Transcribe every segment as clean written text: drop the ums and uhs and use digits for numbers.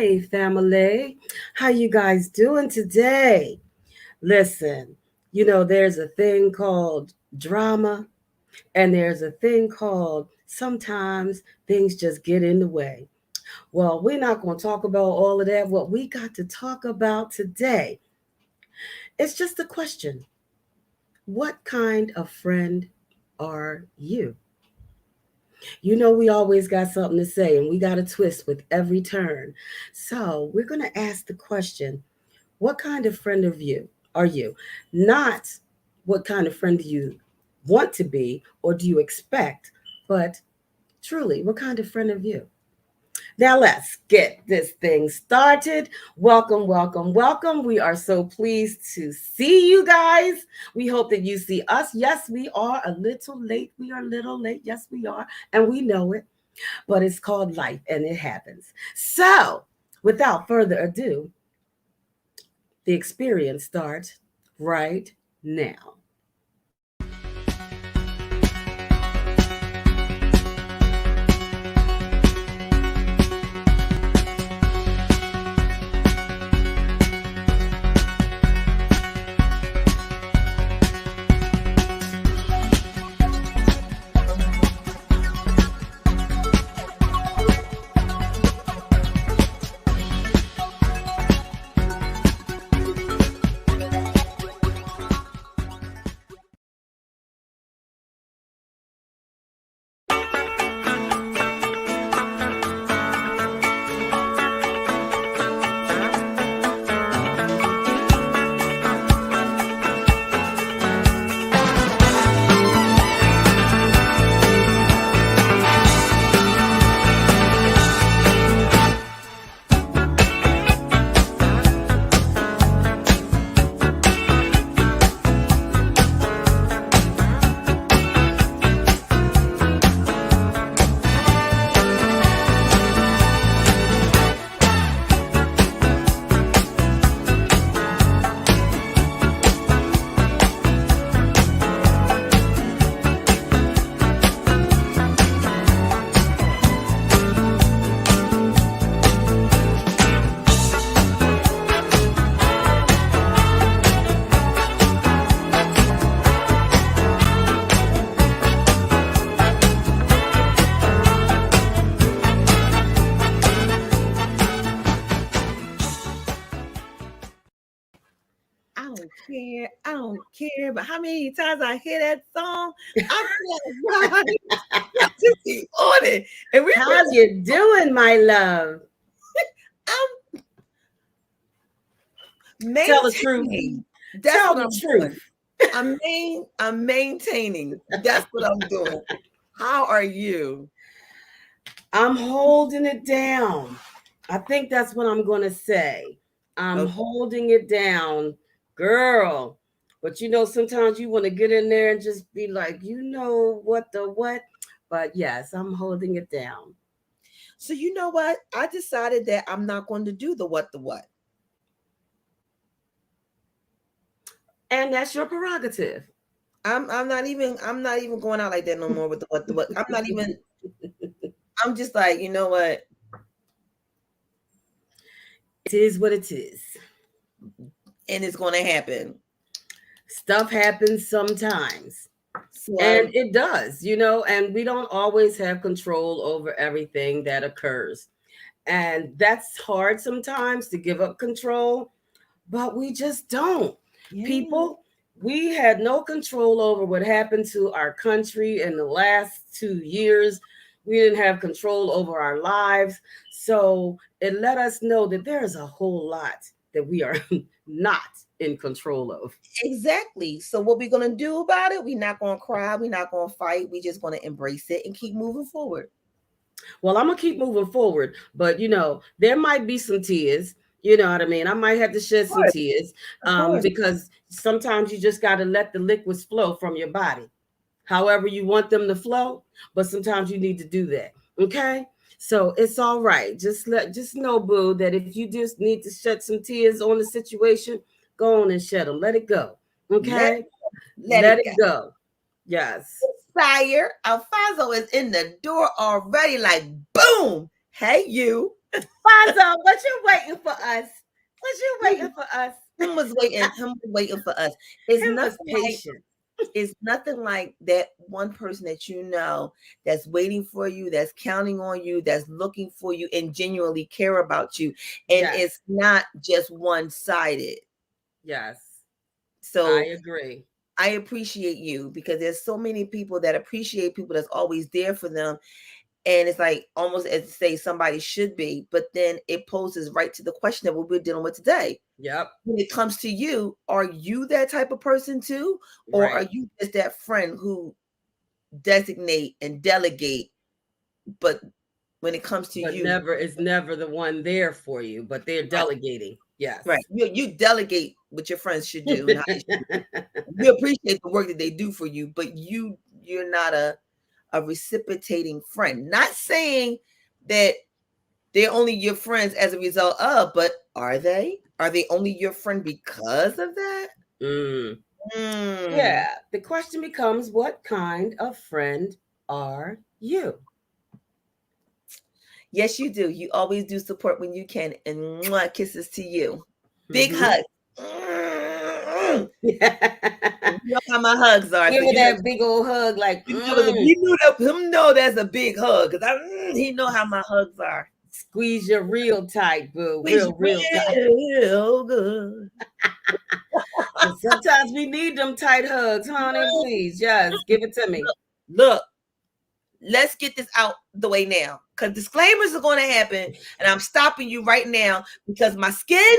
Hey, family. How you guys doing today? Listen, there's a thing called drama, and there's a thing called sometimes things just get in the way. Well, we're not going to talk about all of that. What we got to talk about today, it's just a question. What kind of friend are you? We always got something to say, and we got a twist with every turn. So, we're going to ask the question, what kind of friend of you are you? Not what kind of friend do you want to be or do you expect, but truly, what kind of friend of you? Now let's get this thing started. Welcome, welcome, welcome. We are so pleased to see you guys. We hope that you see us. Yes, we are a little late. We are a little late. Yes, we are. And we know it, but it's called life and it happens. So, without further ado, the experience starts right now. I don't care. I don't care. But how many times I hear that song, I feel like I just keep on it. And we How you doing, my love? I'm Tell the truth. maintaining. That's Tell what the I'm truth. doing. I'm maintaining. That's what I'm doing. How are you? I'm holding it down. I think that's what I'm going to say. I'm Okay. holding it down, girl. But sometimes you want to get in there and just be like, what the what? But yes, I'm holding it down. So you know what? I decided that I'm not going to do the what the what. And that's your prerogative. I'm not even going out like that no more with the what the what. I'm not even I'm just like, you know what? It is what it is. And it's gonna happen. Stuff happens sometimes. So And it does, and we don't always have control over everything that occurs. And that's hard sometimes to give up control, but we just don't. yeah. People, we had no control over what happened to our country in the last 2 years. We didn't have control over our lives. So it let us know that there's a whole lot that we are not in control of. Exactly. So what we're gonna do about it? We're not gonna cry. We're not gonna fight. We're just gonna embrace it and keep moving forward. Well, I'm gonna keep moving forward, but there might be some tears. You know what I mean? I might have to shed Of some course, tears, of course. because sometimes you just got to let the liquids flow from your body, however you want them to flow. But sometimes you need to do that. Okay, so it's all right. Just know, boo, that if you just need to shed some tears on the situation, go on and shed them. Let it go. Let Okay, let let it it go. go. Yes. Sire, Alfonso is in the door already. Like boom. Hey you. Fonzo, what you waiting for us? What you waiting for us? Him was waiting for us. It's Him was nothing like patient. it's nothing like that one person that you know that's waiting for you, that's counting on you, that's looking for you and genuinely care about you. And Yes. it's not just one-sided. Yes. So I agree. I appreciate you because there's so many people that appreciate people that's always there for them. And it's like almost as to say somebody should be, but then it poses right to the question that we're dealing with today. Yep. When it comes to you, are you that type of person too? Or are Right. you just that friend who designate and delegate, but when it comes to But you, it's never the one there for you, but they're delegating. Yes. right? You delegate what your friends should do and how they should do. You appreciate the work that they do for you, but you're not a reciprocating friend. Not saying that they're only your friends as a result of, but are they? Are they only your friend because of that? Yeah. The question becomes, what kind of friend are you? Yes, you do. You always do support when you can. And mwah, kisses to you. Big hug. You know how my hugs are. Give So me that big old hug, like he knew that him know that's a big hug because he know how my hugs are. Squeeze you real tight, boo. Squeeze Real tight. real good. Sometimes we need them tight hugs, honey. Please, just give it to me. Look, let's get this out the way now because disclaimers are going to happen, and I'm stopping you right now because my skin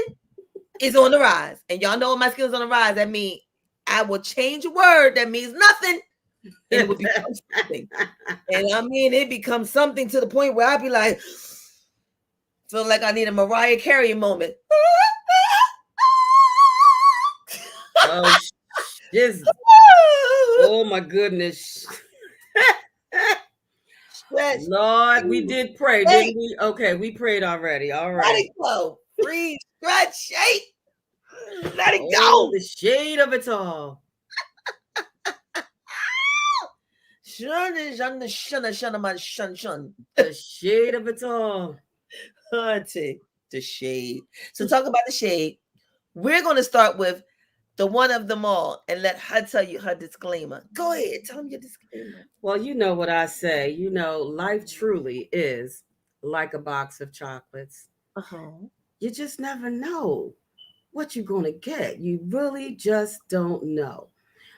is on the rise, and y'all know when my skin is on the rise, that means I will change a word that means nothing, and it will become something. And I mean, it becomes something to the point where I be like, feel like I need a Mariah Carey moment. Oh, Jesus. Oh, my goodness. Lord, we did pray, didn't we? Okay, we prayed already. All right. Let it go. Breathe, stretch, shake. Let it go. Oh, the shade of it all. The shade of it all. The shade. So talk about the shade. We're going to start with the one of them all and let her tell you her disclaimer. Go ahead. Tell them your disclaimer. Well, you know what I say. You know, life truly is like a box of chocolates. You just never know what you're going to get. You really just don't know.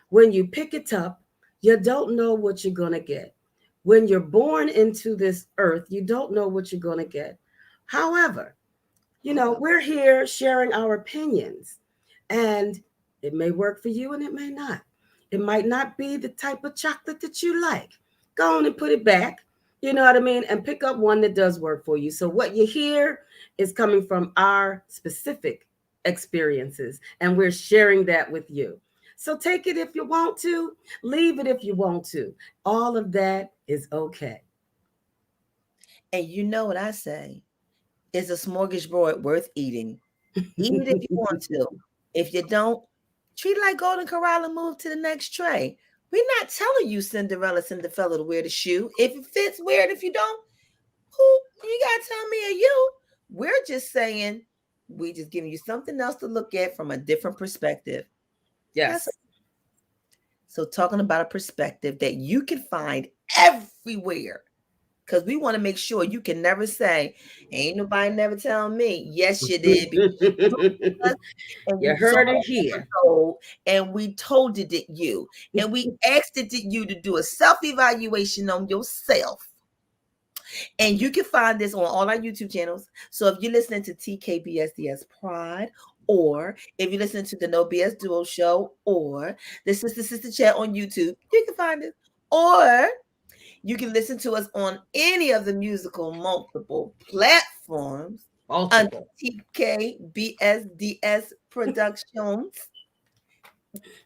When you pick it up, you don't know what you're going to get. When you're born into this earth, you don't know what you're going to get. However, you know, we're here sharing our opinions, and it may work for you and it may not. It might not be the type of chocolate that you like. Go on and put it back, you know what I mean? And pick up one that does work for you. So what you hear is coming from our specific experiences, and we're sharing that with you. So take it if you want to, leave it if you want to. All of that is okay. And you know what I say? It's a smorgasbord worth eating. Eat it if you want to. If you don't, treat it like Golden Corral and move to the next tray. We're not telling you Cinderella to wear the shoe. If it fits, wear it. If you don't, who you gotta tell me or you? We're just saying we just giving you something else to look at from a different perspective. Yes. So talking about a perspective that you can find everywhere. Because we want to make sure you can never say, ain't nobody never telling me. Yes, you did. And you heard it here. And we told it at you. And we asked it at you to do a self-evaluation on yourself. And you can find this on all our YouTube channels. So if you're listening to TKBSDS Pride, or if you're listening to the No BS Duo Show, or the Sister Chat on YouTube, you can find it. Or you can listen to us on any of the multiple platforms on TKBSDS Productions.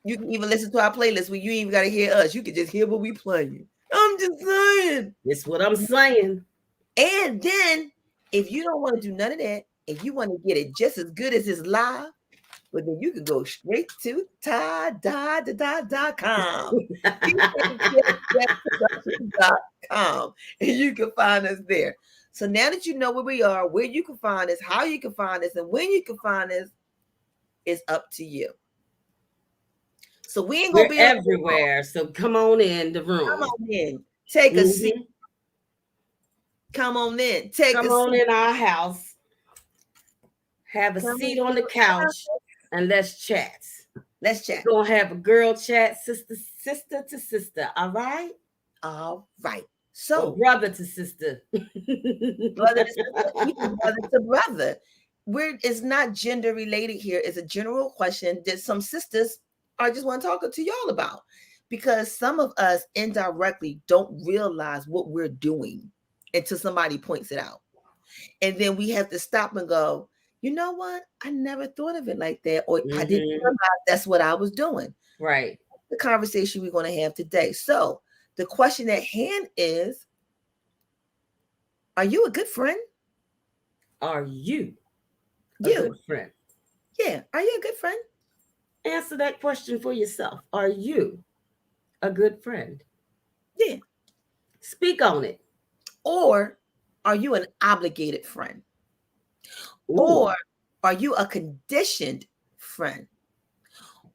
You can even listen to our playlist where you ain't even got to hear us. You can just hear what we playing. I'm just saying. It's what I'm saying. And then, if you don't want to do none of that, and you want to get it just as good as it's live, but then you can go straight to TiDa.com. And you can find us there. So now that you know where we are, where you can find us, how you can find us, and when you can find us, is up to you. So we ain't gonna We're be on everywhere. So come on in the Come room. on in. Take a seat. Mhm. Come on in. Take Come a on seat. in our house. Have a Come seat on on the in. couch and let's chat. Let's We're chat. gonna have a girl chat, sister to sister. All right? All right. Or So, brother to sister. brother to sister, even brother to brother. It's not gender related here. It's a general question that some sisters I just want to talk to y'all about. Because some of us indirectly don't realize what we're doing until somebody points it out. And then we have to stop and go, you know what? I never thought of it like that. Or I didn't Mhm. realize that's what I was doing. Right. The conversation we're going to have today. So the question at hand is, are you a good friend? Are you a You. good friend? Yeah. Are you a good friend? Answer that question for yourself. Are you a good friend? Yeah. Speak on it. Or are you an obligated friend? Ooh. Or are you a conditioned friend?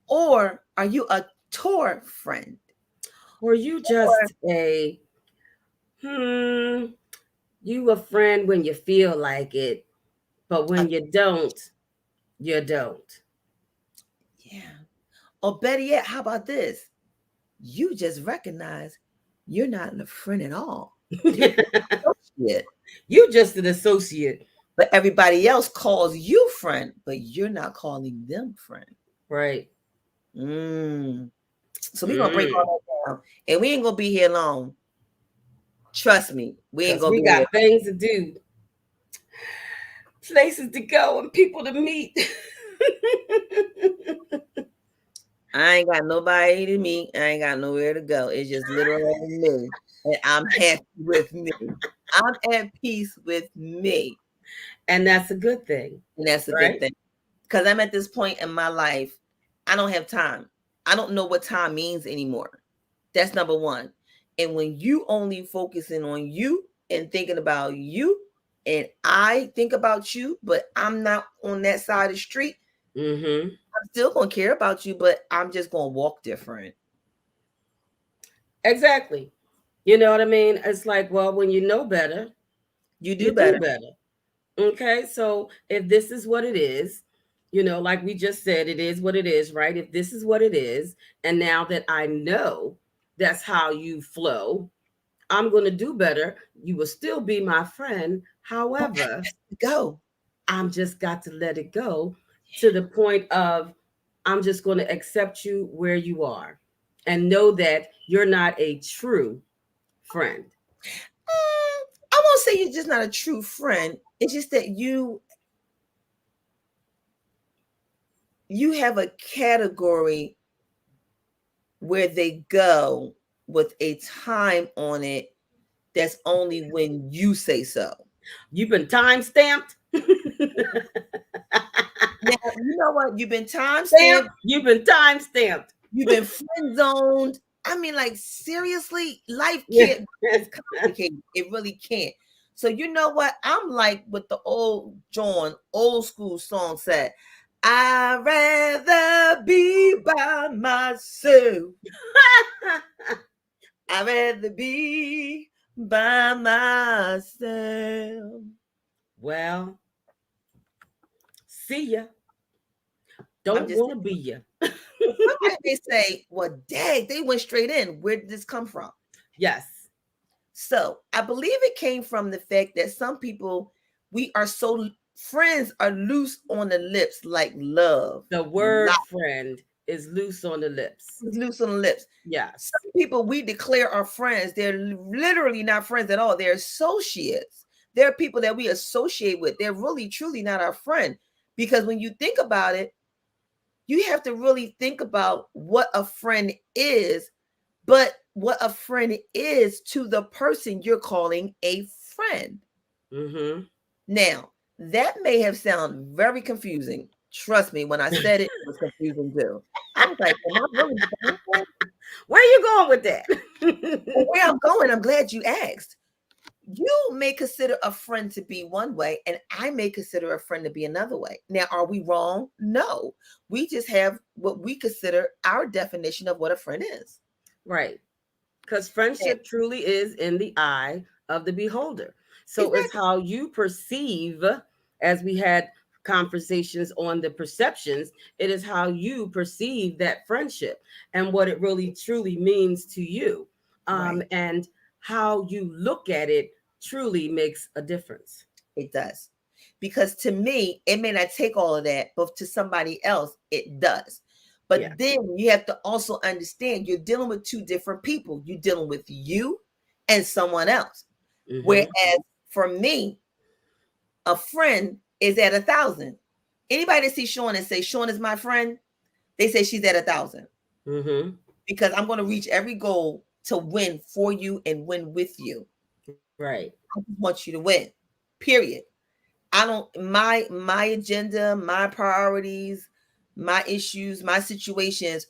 Or are you a tour friend? Or you just you a friend when you feel like it, but when you don't, you don't. Yeah. Or better yet, how about this? You just recognize you're not a friend at all. You're an associate. You just an associate. But everybody else calls you friend, but you're not calling them friend. Right. So we're gonna break all that down. And we ain't gonna be here long. Trust me, we ain't Because gonna we be here. got things to do, places to go, and people to meet. I ain't got nobody to meet. I ain't got nowhere to go. It's just literally me. And I'm happy with me. I'm at peace with me. And that's a good thing. And that's a right? good thing. Because I'm at this point in my life, I don't have time. I don't know what time means anymore. That's number one. And when you only focusing on you and thinking about you, and I think about you, but I'm not on that side of the street, Mm-hmm. I'm still gonna care about you, but I'm just gonna walk different. Exactly. You know what I mean? It's like, well, when you know better, You do you better. do better. Okay. So if this is what it is, like we just said, it is what it is, right? If this is what it is, and now that I know that's how you flow, I'm going to do better. You will still be my friend. However, Go. I'm just got to let it go to the point of I'm just going to accept you where you are and know that you're not a true friend. I won't say you're just not a true friend. It's just that you have a category where they go with a time on it that's only when you say so. You've been time stamped. Now, you know what? You've been time stamped. You've been time stamped. You've been friend zoned. I mean, like, seriously, life Yeah. can't be complicated. It really can't. So you know what? I'm like what the old school song said. I'd rather be by myself. I'd rather be by myself. Well, see ya. Don't want to be ya. Somebody may say, well, dang, they went straight in. Where did this come from? Yes. So I believe it came from the fact that some people, friends are loose on the lips like love. The word friend is loose on the lips. It's loose on the lips. Yes. Some people we declare are friends. They're literally not friends at all. They're associates. They're people that we associate with. They're really, truly not our friend. Because when you think about it, you have to really think about what a friend is, but what a friend is to the person you're calling a friend. Mm-hmm. Now, that may have sounded very confusing. Trust me, when I said it, it was confusing too. I was like, am I really where are you going with that? Where I'm going, I'm glad you asked. You may consider a friend to be one way, and I may consider a friend to be another way. Now, are we wrong? No. We just have what we consider our definition of what a friend is. Right. Because And friendship truly is in the eye of the beholder. So it's exactly. how you perceive, as we had conversations on the perceptions, it is how you perceive that friendship and what it really truly means to you. Right. And how you look at it truly makes a difference. It does. Because to me, it may not take all of that, but to somebody else, it does. Yeah. But then you have to also understand you're dealing with two different people. You're dealing with you and someone else. Mm-hmm. Whereas for me, a friend is at 1,000. Anybody that sees Sean and say Sean is my friend, they say she's at 1,000 Mm-hmm. because I'm going to reach every goal to win for you and win with you. Right. I just want you to win. Period. I don't my agenda, my priorities, my issues, my situations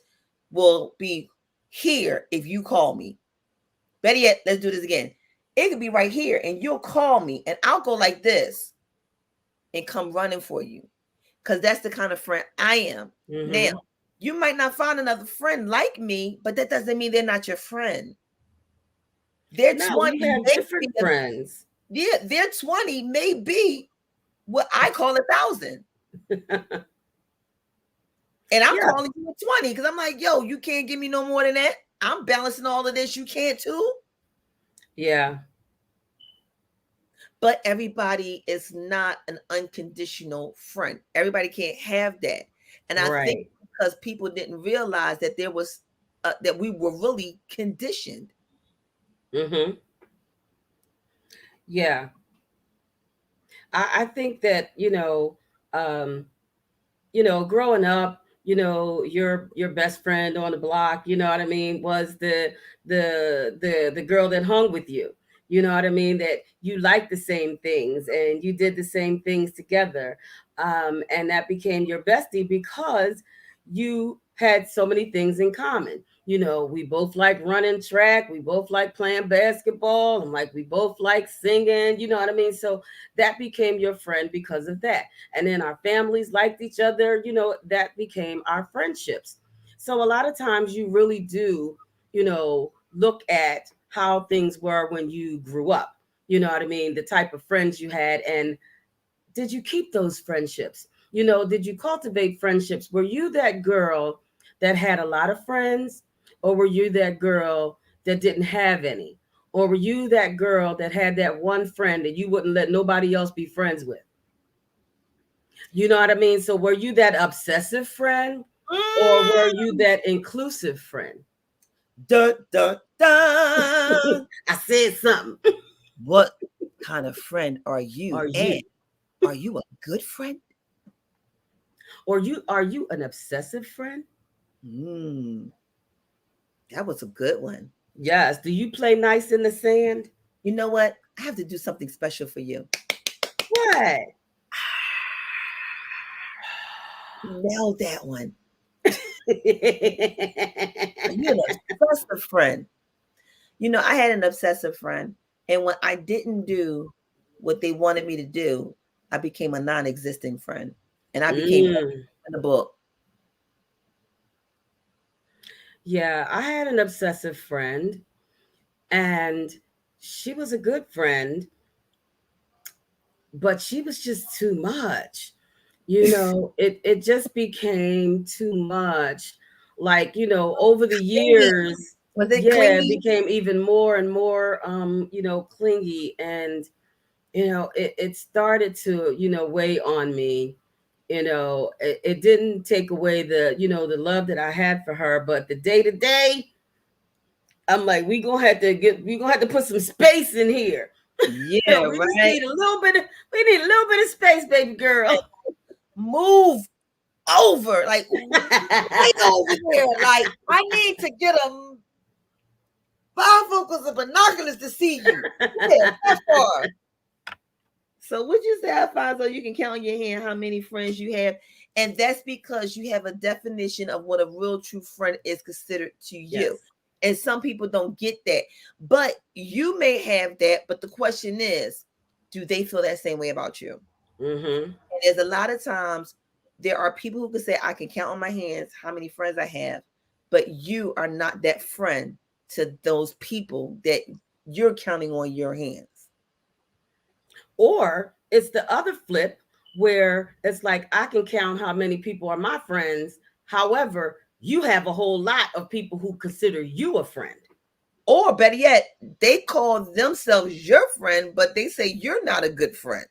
will be here if you call me. Better yet, let's do this again. It could be right here and you'll call me and I'll go like this and come running for you. Because that's the kind of friend I am. Now, Mm-hmm. you might not find another friend like me, but that doesn't mean they're not your friend. Their No, 20 we have may be, different friends. yeah, their 20 may be what I call 1,000. And I'm Yeah. calling you a 20 because I'm like, yo, you can't give me no more than that. I'm balancing all of this. You can't too. Yeah. But everybody is not an unconditional friend. Everybody can't have that. And I think Right. because people didn't realize that there was that we were really conditioned. Mm-hmm. Yeah. I think that, growing up, your best friend on the block, you know what I mean, was the girl that hung with you. You know what I mean? That you liked the same things and you did the same things together. And that became your bestie because you had so many things in common. We both like running track, we both like playing basketball, and like we both like singing, you know what I mean? So that became your friend because of that. And then our families liked each other, that became our friendships. So a lot of times you really do, look at how things were when you grew up. You know what I mean? The type of friends you had, and did you keep those friendships? Did you cultivate friendships? Were you that girl that had a lot of friends, or were you that girl that didn't have any? Or were you that girl that had that one friend that you wouldn't let nobody else be friends with? You know what I mean? So were you that obsessive friend, or were you Mm, that inclusive friend? dun, dun, dun. I said something. What kind of friend are you? Are And you? are you a good friend? Or are you an obsessive friend? Mm, that was a good one. Yes. Do you play nice in the sand? You know what? I have to do something special for you. What? Nailed that one. You're an obsessive friend. I had an obsessive friend, and when I didn't do what they wanted me to do, I became a non-existing friend, and I became Mm. in the book. Yeah, I had an obsessive friend, and she was a good friend, but she was just too much. It just became too much. Like, over the Clingy. years, Was it yeah, it clingy? became even more and more clingy, and it started to, weigh on me. It didn't take away the love that I had for her, but the day to day, I'm like, we gonna have to put some space in here. Yeah, We just right. need a little bit of space, baby girl. Move over, like way over there. Like I need to get a bifocals and binoculars to see you. Yeah, that far. So would you say, Alfonso, you can count on your hand how many friends you have? And that's because you have a definition of what a real true friend is considered to you. Yes. And some people don't get that. But you may have that. But the question is, do they feel that same way about you? Mm-hmm. And there's a lot of times there are people who can say, I can count on my hands how many friends I have, but you are not that friend to those people that you're counting on your hands. Or it's the other flip where it's like I can count how many people are my friends. However, you have a whole lot of people who consider you a friend. Or better yet, they call themselves your friend, but they say you're not a good friend.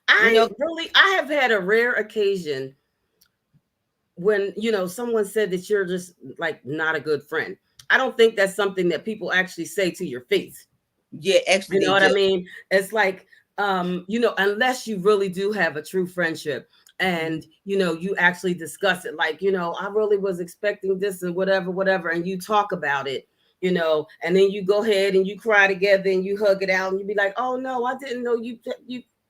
I have had a rare occasion when, someone said that you're just like not a good friend. I don't think that's something that people actually say to your face. Yeah, actually, You know they what do. I mean? It's like, unless you really do have a true friendship and, you actually discuss it, like, I really was expecting this and whatever, and you talk about it, and then you go ahead and you cry together and you hug it out and you be like, oh no, I didn't know you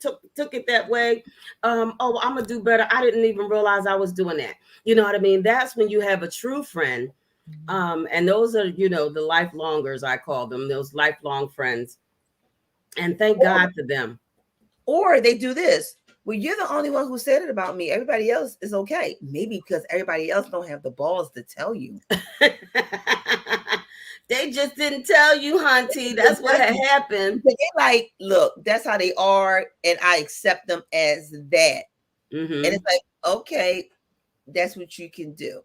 took it that way. Oh, I'm gonna do better. I didn't even realize I was doing that. You know what I mean? That's when you have a true friend. And those are, the lifelongers, I call them, those lifelong friends. And thank God for them. Or they do this. Well, you're the only one who said it about me. Everybody else is okay. Maybe because everybody else don't have the balls to tell you. They just didn't tell you, Hunty. That's what had happened. They like, look, that's how they are, and I accept them as that. Mm-hmm. And it's like, okay, that's what you can do.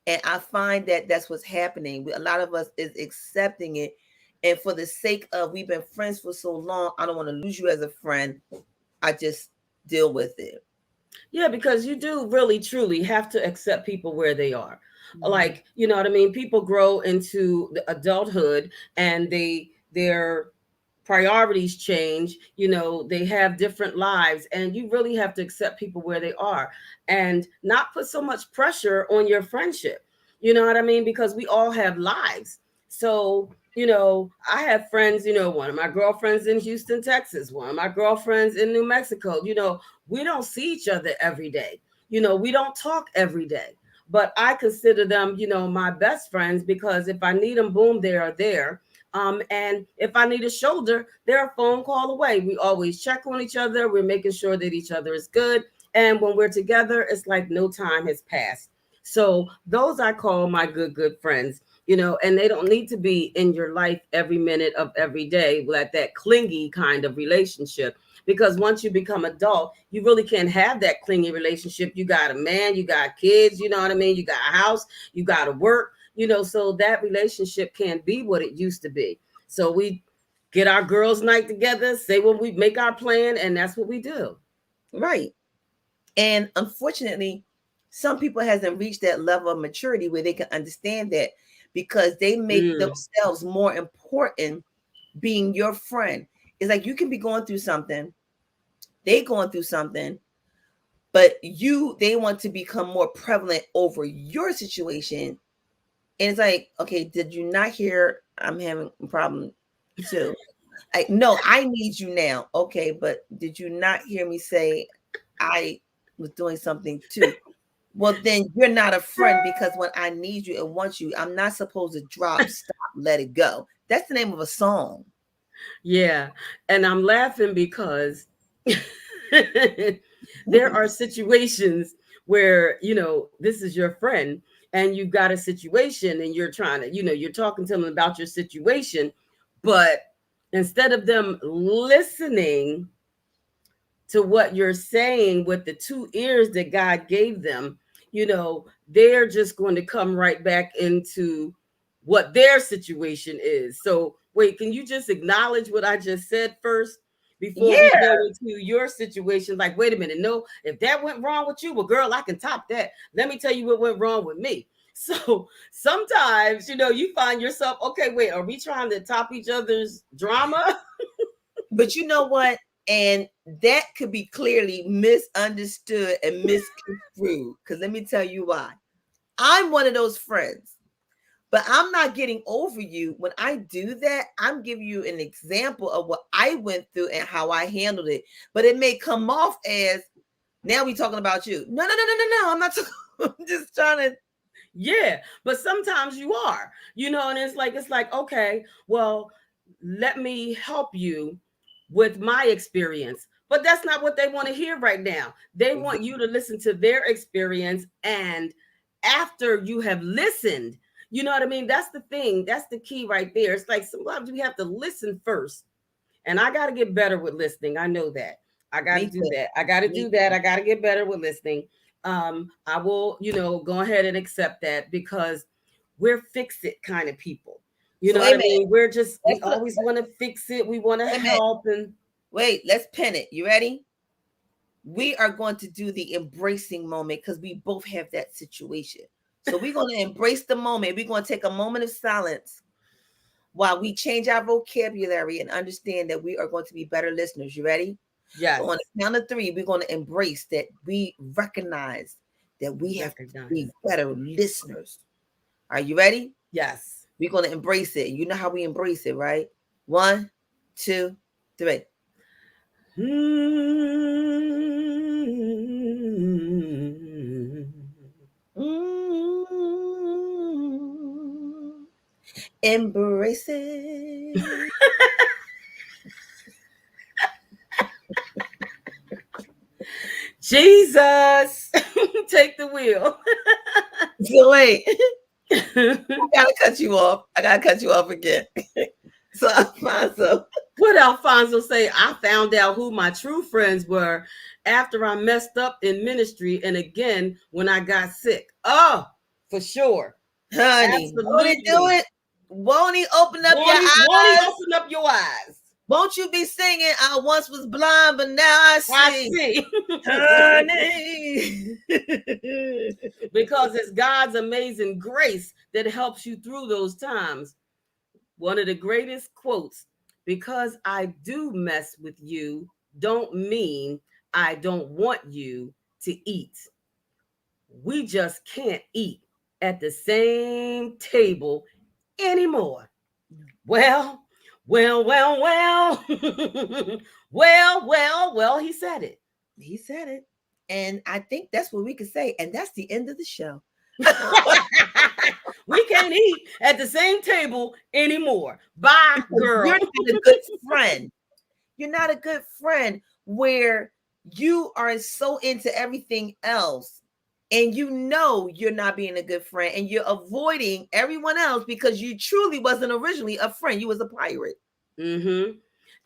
And I find that that's what's happening. A lot of us is accepting it. And for the sake of we've been friends for so long, I don't want to lose you as a friend. I just deal with it. Yeah, because you do really, truly have to accept people where they are. Mm-hmm. Like, you know what I mean? People grow into the adulthood and their priorities change, they have different lives, and you really have to accept people where they are and not put so much pressure on your friendship. You know what I mean? Because we all have lives. So, I have friends, one of my girlfriends in Houston, Texas, one of my girlfriends in New Mexico. We don't see each other every day. We don't talk every day, but I consider them, my best friends, because if I need them, boom, they are there. And if I need a shoulder, they're a phone call away. We always check on each other. We're making sure that each other is good. And when we're together, it's like no time has passed. So those I call my good friends, and they don't need to be in your life every minute of every day, like that clingy kind of relationship. Because once you become adult, you really can't have that clingy relationship. You got a man, you got kids, you know what I mean? You got a house, you got to work. So that relationship can't be what it used to be. So we get our girls' night together, say when we make our plan, and that's what we do. Right. And unfortunately, some people hasn't reached that level of maturity where they can understand that, because they make themselves more important being your friend. It's like you can be going through something, they going through something, but they want to become more prevalent over your situation. And it's like, okay, did you not hear I'm having a problem too? Like, no, I need you now. Okay, but did you not hear me say I was doing something too? Well, then you're not a friend, because when I need you and want you, I'm not supposed to drop, stop, let it go. That's the name of a song. Yeah. And I'm laughing because there are situations where, this is your friend and you've got a situation and you're trying to, you're talking to them about your situation, but instead of them listening to what you're saying with the two ears that God gave them, they're just going to come right back into what their situation is. So wait, can you just acknowledge what I just said first before we go into your situation? Like, wait a minute, no, if that went wrong with you, well, girl, I can top that. Let me tell you what went wrong with me. So sometimes, you find yourself, okay, wait, are we trying to top each other's drama? But you know what? And that could be clearly misunderstood and misconstrued. Because let me tell you why. I'm one of those friends, but I'm not getting over you. When I do that, I'm giving you an example of what I went through and how I handled it. But it may come off as, now we talking about you. No. I'm not. I'm just trying to Yeah, but sometimes you are, and it's like, okay, well, let me help you with my experience. But that's not what they want to hear right now. They want you to listen to their experience, and after you have listened, you know what I mean? That's the thing. That's the key right there. It's like sometimes we have to listen first. And I got to get better with listening. I know that. I got to Me do too. that. I got to Me do that. too. I got to get better with listening. I will, go ahead and accept that because we're fix it kind of people. You So know wait what a I minute. mean? We always want to fix it. We want to Wait a minute. help. And Wait, let's pin it. You ready? We are going to do the embracing moment because we both have that situation. So we're going to embrace the moment. We're going to take a moment of silence while we change our vocabulary and understand that we are going to be better listeners. You ready? yes, So on the count of three, we're going to embrace that we recognize that we have to be recognize. better listeners. Are you ready? Yes. We're going to embrace it. You know how we embrace it, right? 1, 2, 3. Embrace it. Jesus, take the wheel. So wait, I gotta cut you off. I gotta cut you off again. So Alfonso, What Alfonso say? I found out who my true friends were after I messed up in ministry and again when I got sick. Oh, for sure. honey, won't he do Absolutely. it? Won't he open up your Won't he eyes? open up your eyes? Won't you be singing? I once was blind, but now I I see. see. Honey. Because it's God's amazing grace that helps you through those times. One of the greatest quotes, because I do mess with you, don't mean I don't want you to eat. We just can't eat at the same table anymore. Well, well. Well, he said it. He said it. And I think that's what we could say. And that's the end of the show. We can't eat at the same table anymore. Bye, girl. You're not a good friend. You're not a good friend where you are so into everything else and you know you're not being a good friend and you're avoiding everyone else because you truly wasn't originally a friend. You was a pirate. Mm-hmm.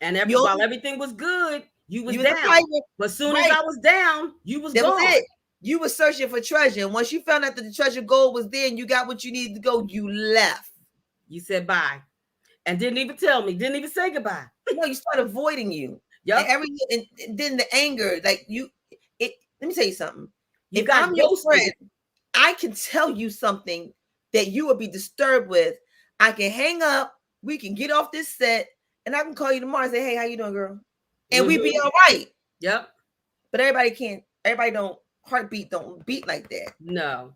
And You, while everything was good, you was you was a down. pirate. But as soon as Right. I was down, you was That was gone. it. You were searching for treasure. And once you found out that the treasure gold was there and you got what you needed to go, you left. You said bye. And didn't even tell me, didn't even say goodbye. No, you start avoiding you. Yep. And then the anger, like let me tell you something. You If got I'm your ghosted. friend, I can tell you something that you would be disturbed with. I can hang up, we can get off this set, and I can call you tomorrow and say, hey, how you doing, girl? And we be all right. Yep. But everybody don't heartbeat don't beat like that. No.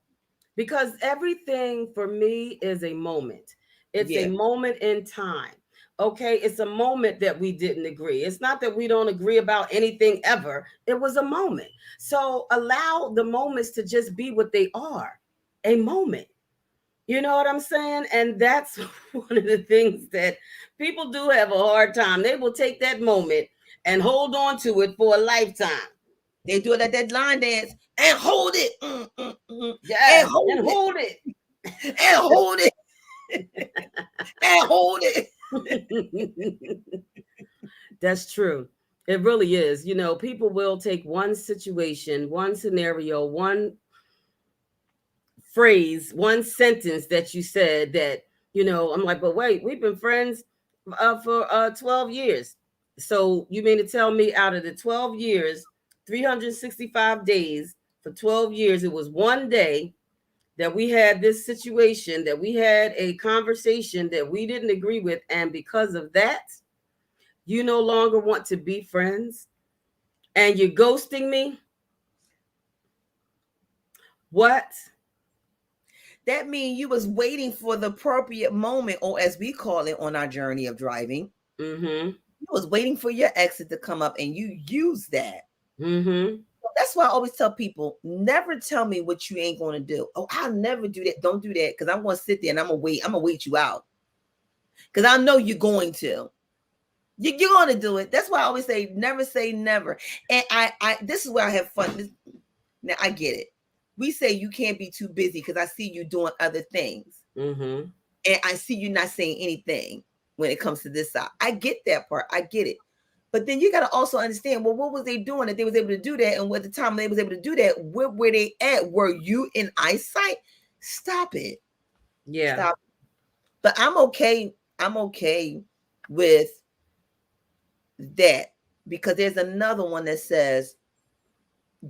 Because everything for me is a moment. It's Yeah. a moment in time. Okay, it's a moment that we didn't agree. It's not that we don't agree about anything ever. It was a moment. So allow the moments to just be what they are, a moment. You know what I'm saying? And that's one of the things that people do have a hard time. They will take that moment and hold on to it for a lifetime. They do it at that line dance and hold it. Yeah, And hold and it. hold it. And hold it. And hold it. That's true. It really is. People will take one situation, one scenario, one phrase, one sentence that you said that, I'm like, but wait, we've been friends for 12 years. So you mean to tell me out of the 12 years, 365 days, for 12 years, it was one day that we had this situation, that we had a conversation that we didn't agree with. And because of that, you no longer want to be friends and you're ghosting me? What? That means you was waiting for the appropriate moment, or as we call it on our journey of driving, Mm-hmm. you was waiting for your exit to come up and you use that. Mm-hmm. So that's why I always tell people, never tell me what you ain't going to do. Oh, I'll never do that. Don't do that, because I'm going to sit there and I'm going to wait you out, because I know you're going to. You're going to do it. That's why I always say never. And I this is where I have fun. Now I get it. We say you can't be too busy because I see you doing other things. Mm-hmm. And I see you not saying anything when it comes to this side. I get that part. I get it. But then you got to also understand, well, what was they doing that they was able to do that? And at the time they was able to do that, where were they at? Were you in eyesight? Stop it. Yeah. Stop. But I'm okay. I'm okay with that, because there's another one that says,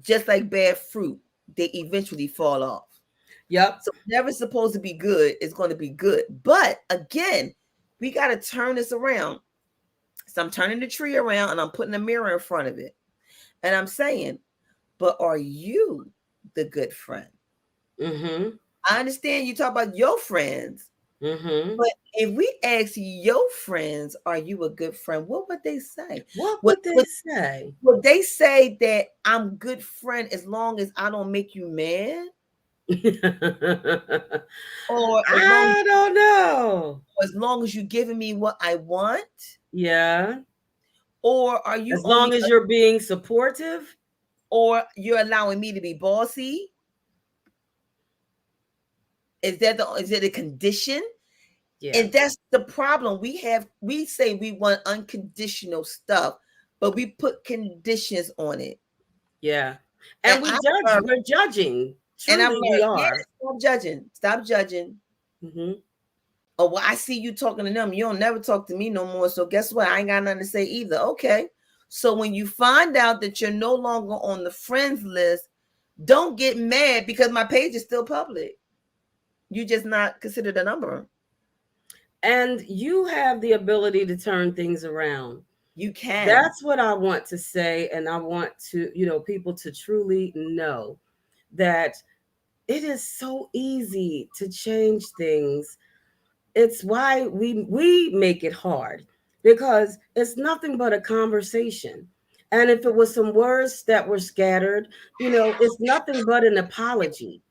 just like bad fruit, they eventually fall off. Yep. So never supposed to be good. It's going to be good. But again, we got to turn this around. So I'm turning the tree around and I'm putting a mirror in front of it. And I'm saying, but are you the good friend? Mm-hmm. I understand you talk about your friends, Mm-hmm. but if we ask your friends, are you a good friend? What would they say? What would they say? Would they say that I'm good friend as long as I don't make you mad? Or I don't know. as long as you're giving me what I want? Yeah. Or are you As long as you're being supportive? or you're allowing me to be bossy? Is it a condition? Yeah. And that's the problem. We say we want unconditional stuff, but we put conditions on it. Yeah. And we judge. We're judging. And I'm Truly, we are. stop judging. Stop judging. Mm-hmm. Oh, well, I see you talking to them. You don't never talk to me no more. So guess what? I ain't got nothing to say either. Okay. So when you find out that you're no longer on the friends list, don't get mad because my page is still public. You just not considered a number. And you have the ability to turn things around. You can. That's what I want to say. And I want to, people to truly know that it is so easy to change things. It's why we make it hard, because it's nothing but a conversation. And if it was some words that were scattered, it's nothing but an apology.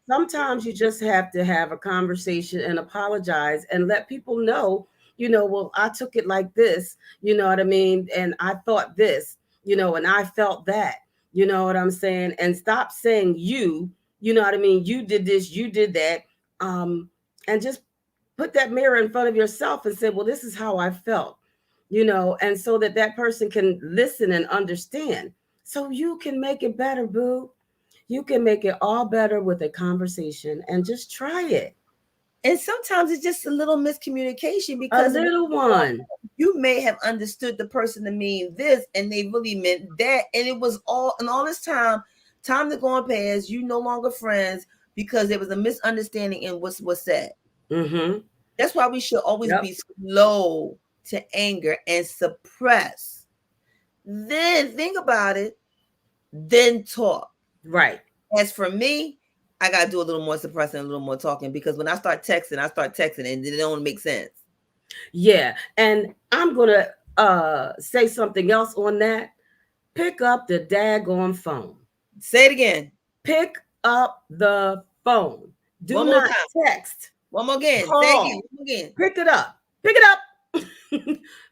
Sometimes you just have to have a conversation and apologize and let people know, well, I took it like this, you know what I mean? And I thought this, and I felt that, you know what I'm saying? And stop saying you know what I mean? You did this, you did that. And just put that mirror in front of yourself and say, well, this is how I felt, and so that person can listen and understand, so you can make it better, boo. You can make it all better with a conversation, and just try it. And sometimes it's just a little miscommunication, A because little one. you may have understood the person to mean this and they really meant that. And it was all this time to go on past, you no longer friends because there was a misunderstanding in what was said. Mm-hmm. That's why we should always be slow to anger and suppress. Then think about it, then talk. Right. As for me, I got to do a little more suppressing, a little more talking, because when I start texting and it don't make sense. Yeah. And I'm going to say something else on that. Pick up the daggone phone. Say it again. Pick up the phone. Do not text. One more again. Call. Say it again. Pick it up. Pick it up.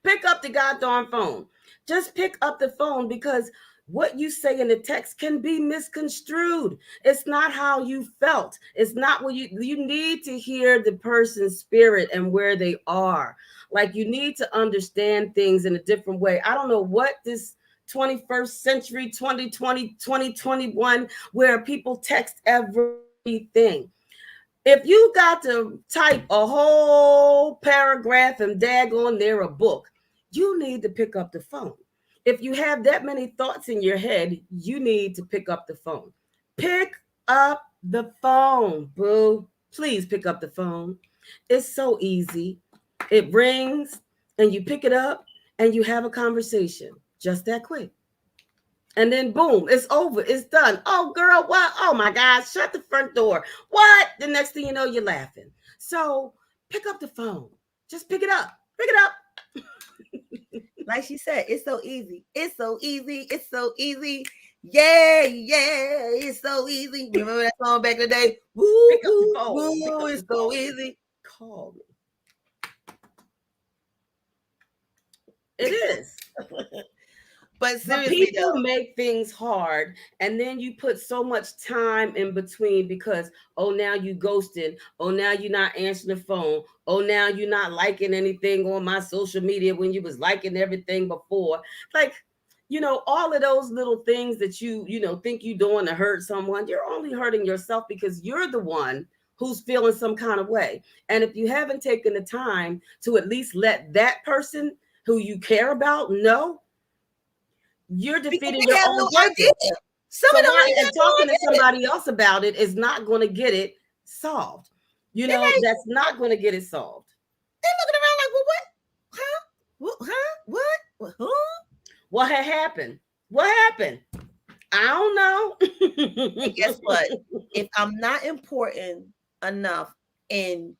Pick up the goddamn phone. Just pick up the phone, because what you say in the text can be misconstrued. It's not how you felt. It's not what you need to hear the person's spirit and where they are. Like, you need to understand things in a different way. I don't know what this 21st century, 2020, 2021, where people text everything. If you got to type a whole paragraph and daggone near a book, you need to pick up the phone. If you have that many thoughts in your head, you need to pick up the phone. Pick up the phone, boo. Please pick up the phone. It's so easy. It rings and you pick it up and you have a conversation. Just that quick. And then boom, it's over. It's done. Oh, girl, what? Oh my God, shut the front door. What? The next thing you know, you're laughing. So pick up the phone. Just pick it up. Pick it up. Like she said, it's so easy. It's so easy. It's so easy. Yeah, it's so easy. Remember that song back in the day? Woo, Pick up the woo, phone. Pick woo, up it's the so phone. easy. Call me. It is. But But seriously people though, make things hard, and then you put so much time in between because, oh, now you ghosted. Oh, now you're not answering the phone. Oh, now you're not liking anything on my social media when you was liking everything before. Like, all of those little things that you think you're doing to hurt someone, you're only hurting yourself because you're the one who's feeling some kind of way. And if you haven't taken the time to at least let that person who you care about know, you're because defeating they your have own no idea. purpose. Some So of them why, really and have no talking to idea. somebody else about it is not going to get it solved. They're like, That's not going to get it solved. they're looking around like, well, what? Huh? What? Huh? What? Huh? What had happened? What happened? I don't And guess what? know. If I'm not important enough and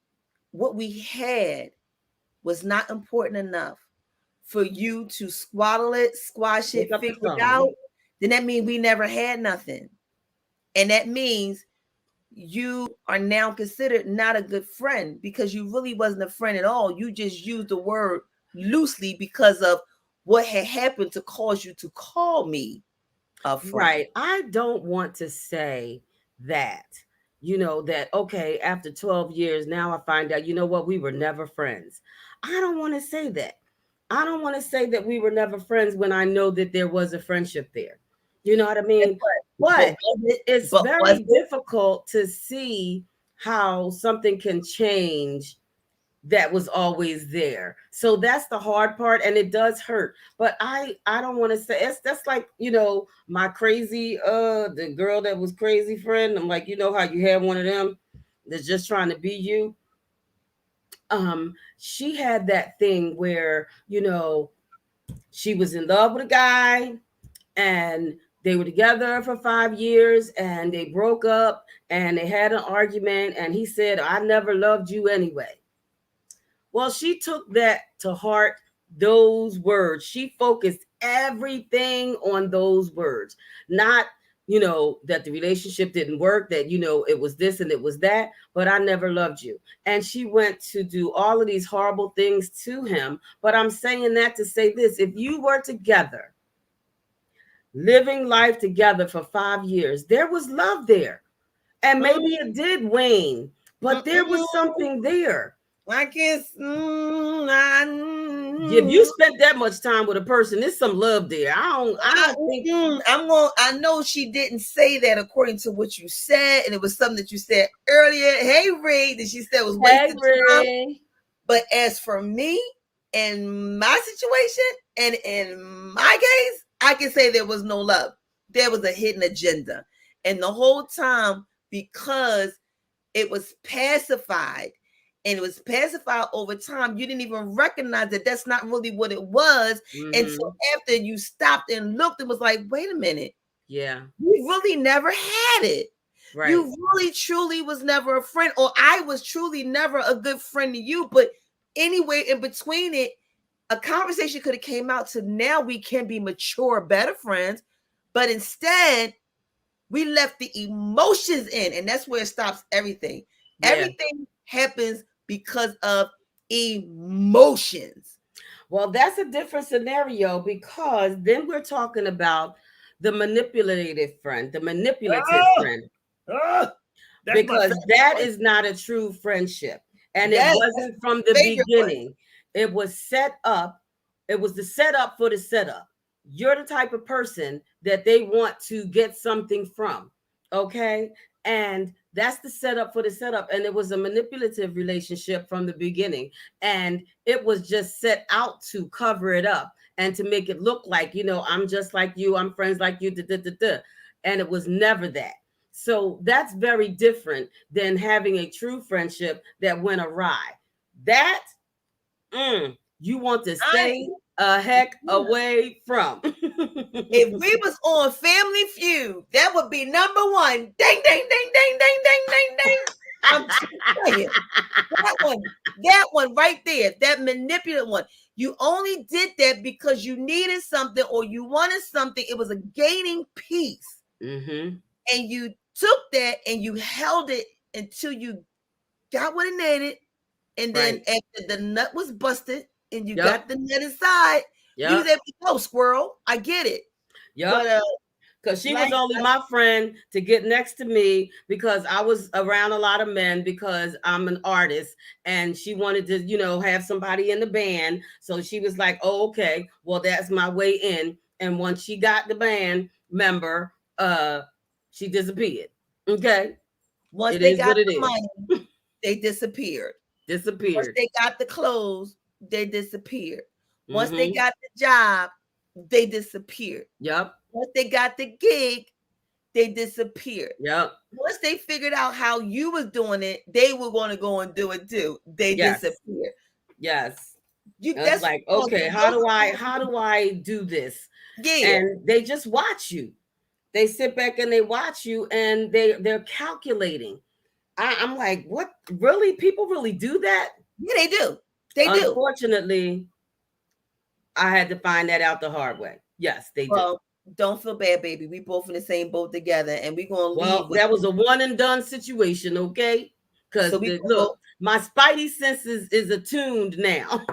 what we had was not important enough for you to squaddle it, squash Pick it, up the figure it phone. out, then that means we never had nothing. And that means you are now considered not a good friend because you really wasn't a friend at all. You just used the word loosely because of what had happened to cause you to call me a friend. Right. I don't want to say that, that, okay, after 12 years, now I find out, you know what, we were never friends. I don't want to say that. I don't want to say that we were never friends when I know that there was a friendship there. You know what I Guess mean? what? But it's But was very it? difficult to see how something can change that was always there. So that's the hard part, and it does hurt. But I don't want to say that's like, my crazy the girl that was crazy friend. I'm like, how you have one of them that's just trying to be you. She had that thing where, she was in love with a guy, and they were together for 5 years, and they broke up, and they had an argument, and he said, I never loved you anyway. Well, she took that to heart, those words. She focused everything on those words, not, that the relationship didn't work, that, it was this and it was that, but I never loved you. And she went to do all of these horrible things to him. But I'm saying that to say this: if you were together, living life together for 5 years, there was love there. And maybe it did wane, but there was something there. I guess If you spent that much time with a person, there's some love there. I don't think. I know she didn't say that according to what you said, and it was something that you said earlier. Hey, Ray, that she said was Hey, wasting time. Ray. But as for me and my situation, and in my case, I can say there was no love. There was a hidden agenda, and the whole time, because it was pacified, and it was pacified over time, you didn't even recognize that that's not really what it was. And so after you stopped and looked, it was like, wait a minute. Yeah. You really never had it. Right. You really truly was never a friend, or I was truly never a good friend to you. But anyway, in between it, a conversation could have came out to now we can be mature, better friends. But instead, we left the emotions in, and that's where it stops everything. Yeah. Everything happens because of emotions. Well, that's a different scenario, because then we're talking about the manipulative friend, the manipulative friend. Because that is not a true friendship. And it wasn't from the beginning. It was set up. It was the setup for the setup. You're the type of person that they want to get something from. Okay. And that's the setup for the setup. And it was a manipulative relationship from the beginning. And it was just set out to cover it up and to make it look like, I'm just like you. I'm friends like you. And it was never that. So that's very different than having a true friendship that went awry. That you want to stay a heck away from. If we was on Family Feud, that would be number one. Ding, ding, ding, ding, ding, ding, ding, ding. I'm telling you, that one, That one right there, that manipulative one. You only did that because you needed something or you wanted something. It was a gaining piece. Mm-hmm. And you took that and you held it until you got what it needed. And then Right. after the nut was busted and you Yep. got the nut inside, you was Yep. able to go, squirrel. I get it. Yep. But because she was only my friend to get next to me because I was around a lot of men because I'm an artist and she wanted to, you know, have somebody in the band. So she was like, oh, okay, well, that's my way in. And once she got the band member, she disappeared. Okay. once It they is got what it the is. money, they disappeared. Once Disappeared. they got the clothes, they disappeared. Once they Mhm. got the job, they disappeared. Yep. Once they got the gig, they disappeared. Yep. Once they figured out how you was doing it, they were going to go and do it too. They Yes. disappeared. Yes. You It's that's like, okay, how do I do this? Yeah. And they just watch you. They sit back and they watch you and they're calculating. I'm like, what? Really? People really do that? Yeah, they do. They do. Unfortunately, I had to find that out the hard way. Yes, they do. Well, don't feel bad, baby. We both in the same boat together, and we're gonna Well, leave. that was a one and done situation, okay? Because So look, my spidey senses is attuned now.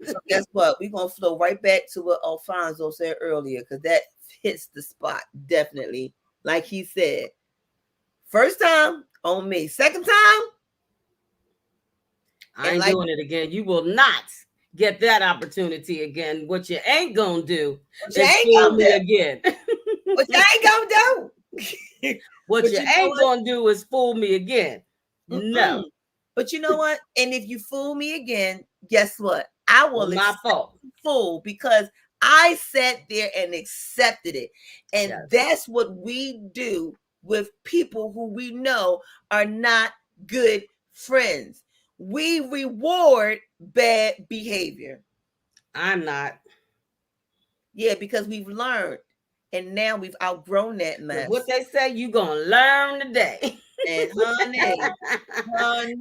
So guess what? We're gonna flow right back to what Alfonso said earlier, because that hits the spot definitely. Like he said, first time on me, second time, I ain't doing it again. You will not get that opportunity again. What you ain't gonna do is fool me again. What you ain't gonna do? What you ain't gonna do is fool me again. No. But you know what? And if you fool me again, guess what? I will my fault. Fool, because I sat there and accepted it. And that's what we do with people who we know are not good friends. We reward bad behavior. I'm not. Yeah, because we've learned. And now we've outgrown that mess. What they say, you gonna learn today. And honey,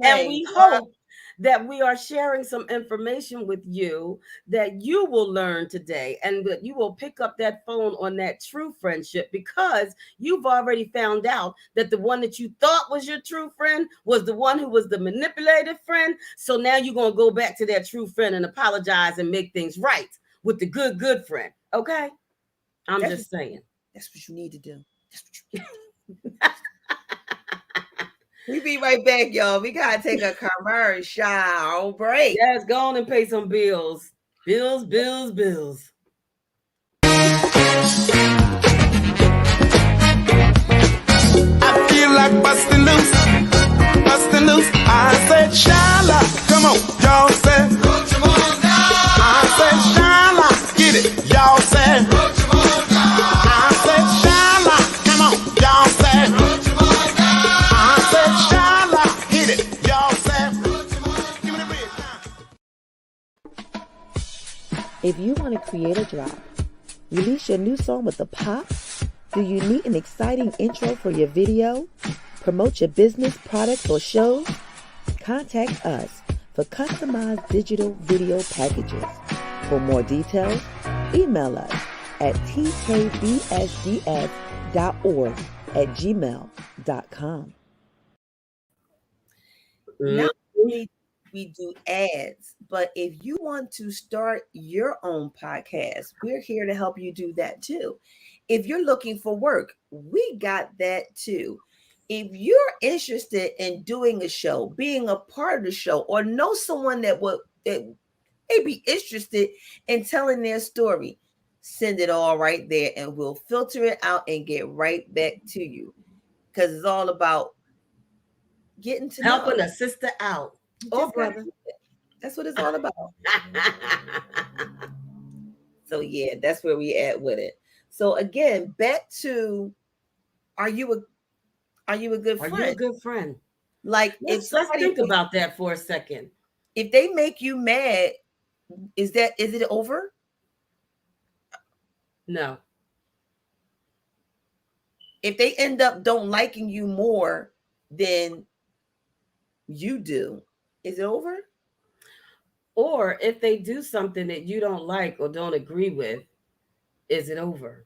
and we hope that we are sharing some information with you that you will learn today and that you will pick up that phone on that true friendship, because you've already found out that the one that you thought was your true friend was the one who was the manipulated friend. So now you're going to go back to that true friend and apologize and make things right with the good friend. Okay? I'm just saying. That's what you need to do. That's what you need to do. We be right back, y'all. We gotta take a commercial break. Yes, go on and pay some bills. Bills. I feel like busting loose. I said, Shala, come on, y'all said. I said, Shala, get it, y'all said. I said, Shala, come on, y'all said. If you want to create a drop, release your new song with a pop, do you need an exciting intro for your video, promote your business, products, or shows? Contact us for customized digital video packages. For more details, email us at tkbsds.org@gmail.com. Not only we do ads, but if you want to start your own podcast, we're here to help you do that too. If you're looking for work, we got that too. If you're interested in doing a show, being a part of the show, or know someone that may be interested in telling their story, send it all right there and we'll filter it out and get right back to you. Because it's all about getting to helping a sister out. Oh, brother. That's what it's all about. So yeah, that's where we at with it. So again, back to, are you a good friend? Are you a good friend? Like, let's think about that for a second. If they make you mad, is it over? No. If they end up don't liking you more than you do, is it over? Or if they do something that you don't like or don't agree with, is it over?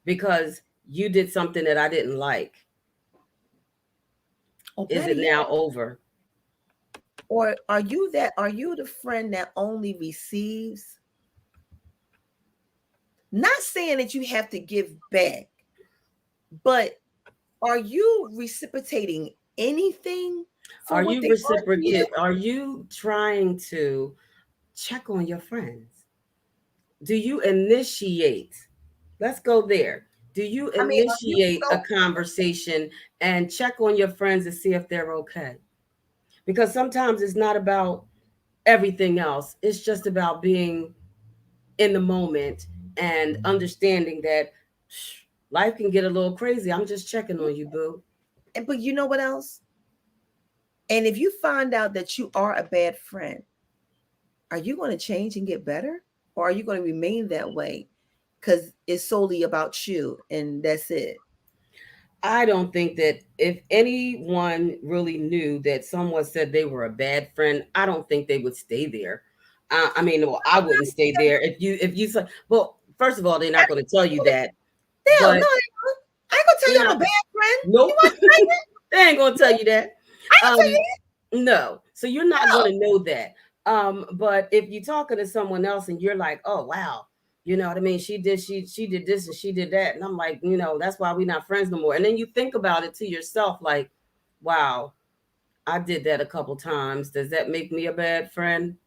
Because you did something that I didn't like. Or Is better it yet, now over? or are you the friend that only receives? Not saying that you have to give back, but are you reciprocating anything for Are what you they are to you? reciprocate? Are you trying to check on your friends? Do you initiate? Let's go there. Do you I mean, are you initiate a so conversation and check on your friends to see if they're okay? Because sometimes it's not about everything else, it's just about being in the moment and understanding that life can get a little crazy. I'm just checking on you, boo. but you know what else? And if you find out that you are a bad friend, are you going to change and get better? Or are you going to remain that way? Because it's solely about you and that's it. I don't think that if anyone really knew that someone said they were a bad friend, I don't think they would stay there. I mean, well, I wouldn't stay there if you said. Well, first of all, they're not going to tell you that, Hell no, but I ain't gonna tell they're you I'm a not. bad friend. You Nope, want to tell you? they ain't going to tell you that. I ain't gonna tell Um, you no, so you're not no. going to know that. But if you're talking to someone else and you're like, oh wow, you know what I mean? She did this and she did that, and I'm like, that's why we're not friends no more. And then you think about it to yourself, like, wow, I did that a couple times. Does that make me a bad friend?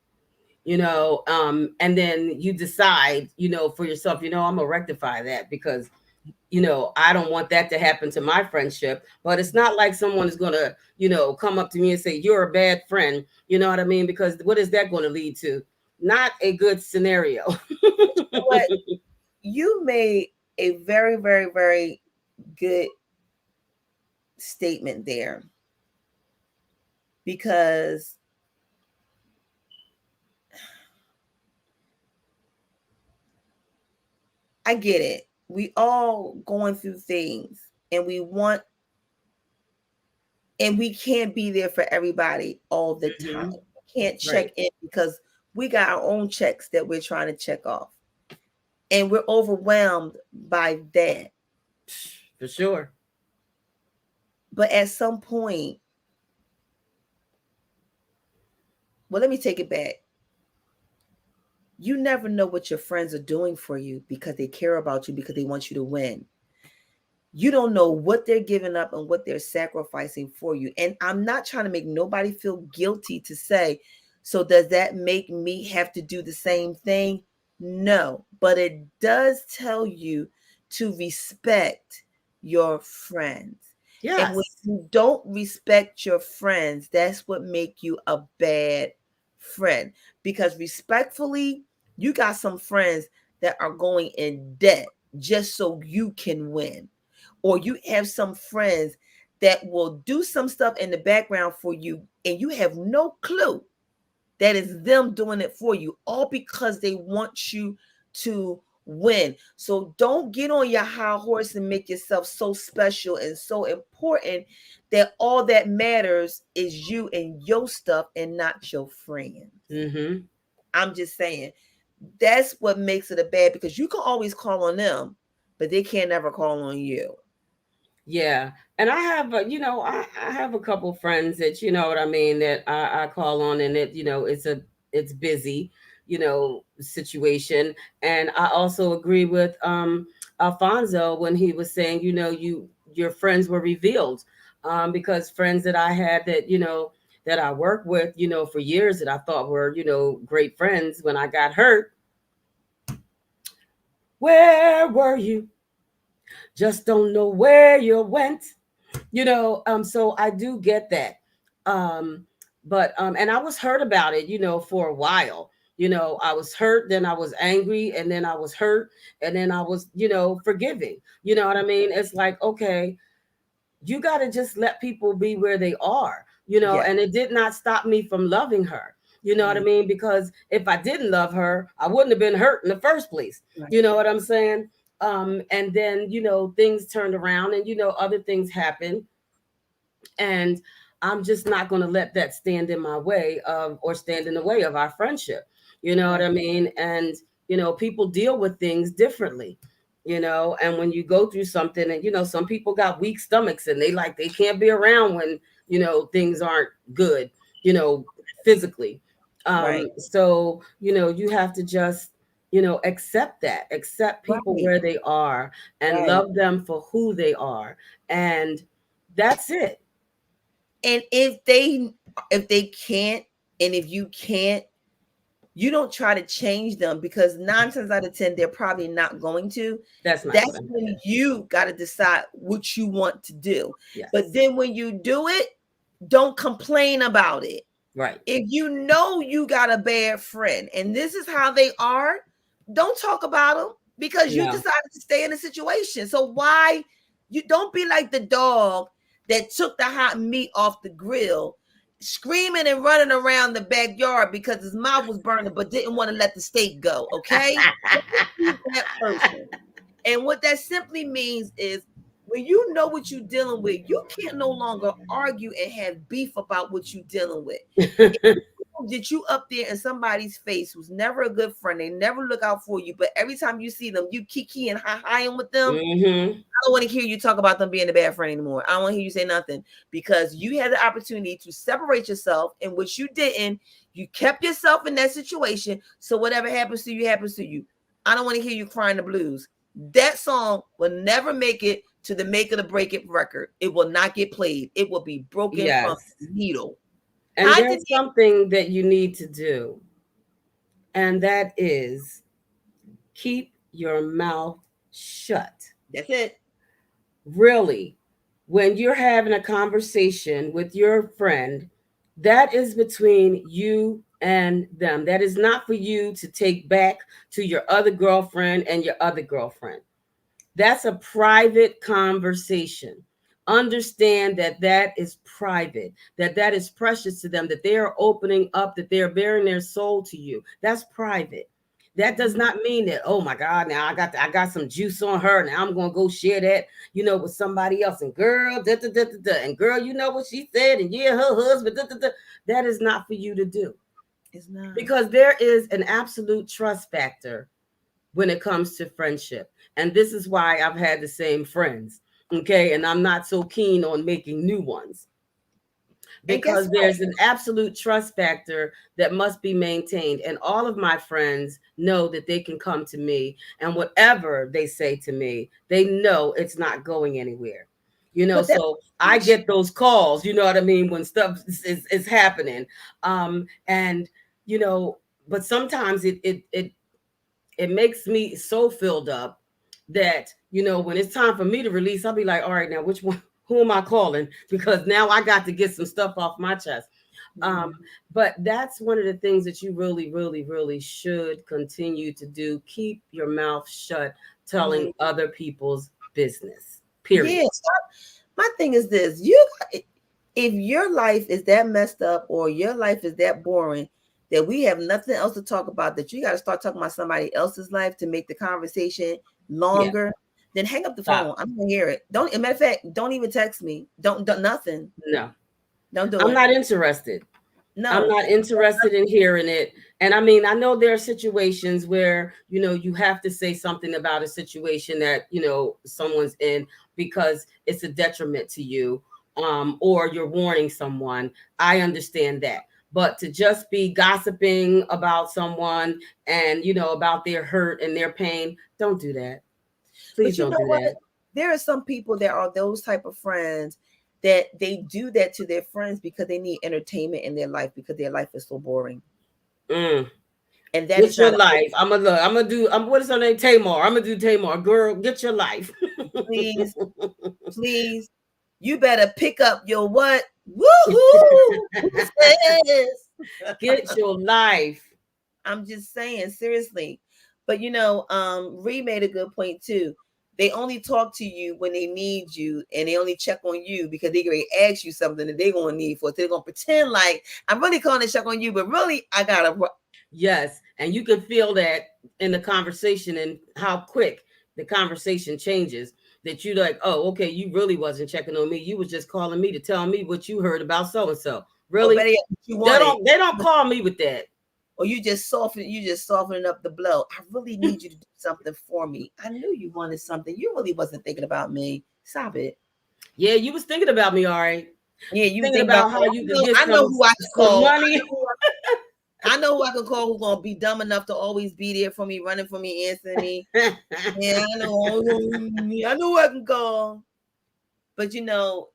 And then you decide, for yourself, I'm gonna rectify that because I don't want that to happen to my friendship. But it's not like someone is gonna, come up to me and say, you're a bad friend. You know what I mean? Because what is that going to lead to? Not a good scenario. You know what? You made a very, very, very good statement there because I get it. We all going through things and we can't be there for everybody all the time. Mhm. We can't check Right. in because we got our own checks that we're trying to check off. And we're overwhelmed by that. For sure. But at some point, well, let me take it back. You never know what your friends are doing for you because they care about you, because they want you to win. You don't know what they're giving up and what they're sacrificing for you. And I'm not trying to make nobody feel guilty to say, so does that make me have to do the same thing? No, but it does tell you to respect your friends. And when Yes. you don't respect your friends, that's what make you a bad friend. Because respectfully, you got some friends that are going in debt just so you can win. Or you have some friends that will do some stuff in the background for you and you have no clue that is them doing it for you, all because they want you to win. So don't get on your high horse and make yourself so special and so important that all that matters is you and your stuff and not your friends. Mm-hmm. I'm just saying that's what makes it a bad, because you can always call on them, but they can't ever call on you. Yeah. And I have, I have a couple friends that, you know what I mean, that I call on, and it, it's busy, situation. And I also agree with Alfonso when he was saying, your friends were revealed. Because friends that I had that, that I worked with, for years that I thought were, great friends, when I got hurt, where were you? Just don't know where you went. So I do get that. um and I was hurt about it, for a while. I was hurt, then I was angry, and then I was hurt, and then I was, forgiving. You know what I mean? It's like, okay, you got to just let people be where they are, Yeah. and it did not stop me from loving her. You know what I Mhm. mean? Because if I didn't love her, I wouldn't have been hurt in the first place. Right. You know what I'm saying? And then, things turned around, and, other things happened. And I'm just not going to let that stand in my way of, or stand in the way of our friendship. You know what I mean? And, you know, people deal with things differently, you know, and when you go through something, and, you know, some people got weak stomachs and they can't be around when, you know, things aren't good, you know, physically. Right. So, you know, you have to just, you know, accept people Right. where they are and Right. love them for who they are. And that's it. And if they can't, and if you can't, you don't try to change them, because 9 times out of 10 they're probably not going to. That's not That's gonna when happen. you got to decide what you want to do. Yes. But then when you do it, don't complain about it. Right. If you know you got a bad friend and this is how they are, don't talk about them, because you No. decided to stay in a situation. So why you don't be like the dog that took the hot meat off the grill, screaming and running around the backyard because his mouth was burning but didn't want to let the steak go. Okay. Don't be that person. And what that simply means is, when you know what you're dealing with, you can't no longer argue and have beef about what you're dealing with. That you up there in somebody's face who's never a good friend, they never look out for you, but every time you see them, you kiki and hi-hi with them. Mm-hmm. I don't want to hear you talk about them being a bad friend anymore. I don't want to hear you say nothing, because you had the opportunity to separate yourself, and which you didn't. You kept yourself in that situation. So whatever happens to you, happens to you. I don't want to hear you crying the blues. That song will never make it to the Make It or Break It record. It will not get played. It will be broken from the needle. And there's something that you need to do, and that is keep your mouth shut. That's it. Really, when you're having a conversation with your friend, that is between you and them. That is not for you to take back to your other girlfriend and your other girlfriend. That's a private conversation. Understand that that is private, that that is precious to them, that they are opening up, that they're bearing their soul to you. That's private. That does not mean that, oh my God, now I got some juice on her. Now I'm gonna go share that, you know, with somebody else. And girl, and girl, you know what she said, and yeah, her husband. That is not for you to do. It's not. Because there is an absolute trust factor when it comes to friendship. And this is why I've had the same friends. Okay. And I'm not so keen on making new ones, because there's an absolute trust factor that must be maintained. And all of my friends know that they can come to me, and whatever they say to me, they know it's not going anywhere. You know, so I get those calls, you know what I mean, when stuff is happening. And, you know, but sometimes it makes me so filled up that, you know, when it's time for me to release, I'll be like, all right, now which one, who am I calling? Because now I got to get some stuff off my chest. But that's one of the things that you really, really, really should continue to do. Keep your mouth shut, telling other people's business. Period. Yeah. My thing is this: if your life is that messed up, or your life is that boring, that we have nothing else to talk about, that you got to start talking about somebody else's life to make the conversation longer, then hang up the phone. I'm gonna hear it. Don't. As a matter of fact, don't even text me. Don't nothing. No, don't do it. I'm not interested. No, I'm not interested in hearing it. And I mean, I know there are situations where, you know, you have to say something about a situation that, you know, someone's in because it's a detriment to you, or you're warning someone. I understand that. But to just be gossiping about someone and, you know, about their hurt and their pain, don't do that. Please don't do that. There are some people that are those type of friends that they do that to their friends because they need entertainment in their life, because their life is so boring. And that get is your life. I'm gonna do. What is her name? Tamar. I'm gonna do Tamar. Girl, get your life. Please, please. You better pick up your what? Woohoo! Get your life. I'm just saying, seriously. But you know, Ree made a good point too. They only talk to you when they need you, and they only check on you because they're going to ask you something that they're going to need for it. They're going to pretend like I'm really calling to check on you, but really I got to. Yes. And you can feel that in the conversation and how quick the conversation changes. that you like, oh, okay, you really wasn't checking on me. You was just calling me to tell me what you heard about so and so. Really? better yet, you They wanted, don't call me with that. or you just softening up the blow. I really need you to do something for me. I knew you wanted something. You really wasn't thinking about me. Stop it. Yeah, you was thinking about me, all right. Yeah, you Thinking about how you could get I know who I can call. money. I know who I can call who's gonna be dumb enough to always be there for me, running for me, answering me. Yeah, I know who I can call. But you know,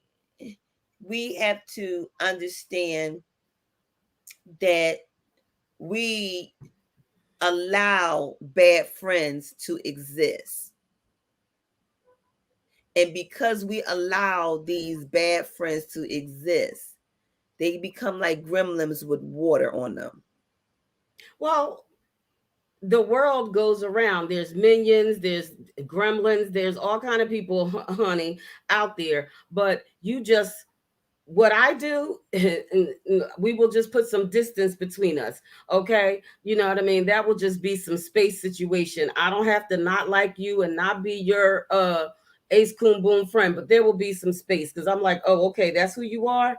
we have to understand that we allow bad friends to exist. And because we allow these bad friends to exist, they become like gremlins with water on them. Well, the world goes around. There's minions, there's gremlins, there's all kind of people, honey, out there. But you just, what I do, we will just put some distance between us. Okay. You know what I mean? That will just be some space situation. I don't have to not like you and not be your ace coon boom friend, but there will be some space because I'm like, oh, okay, that's who you are.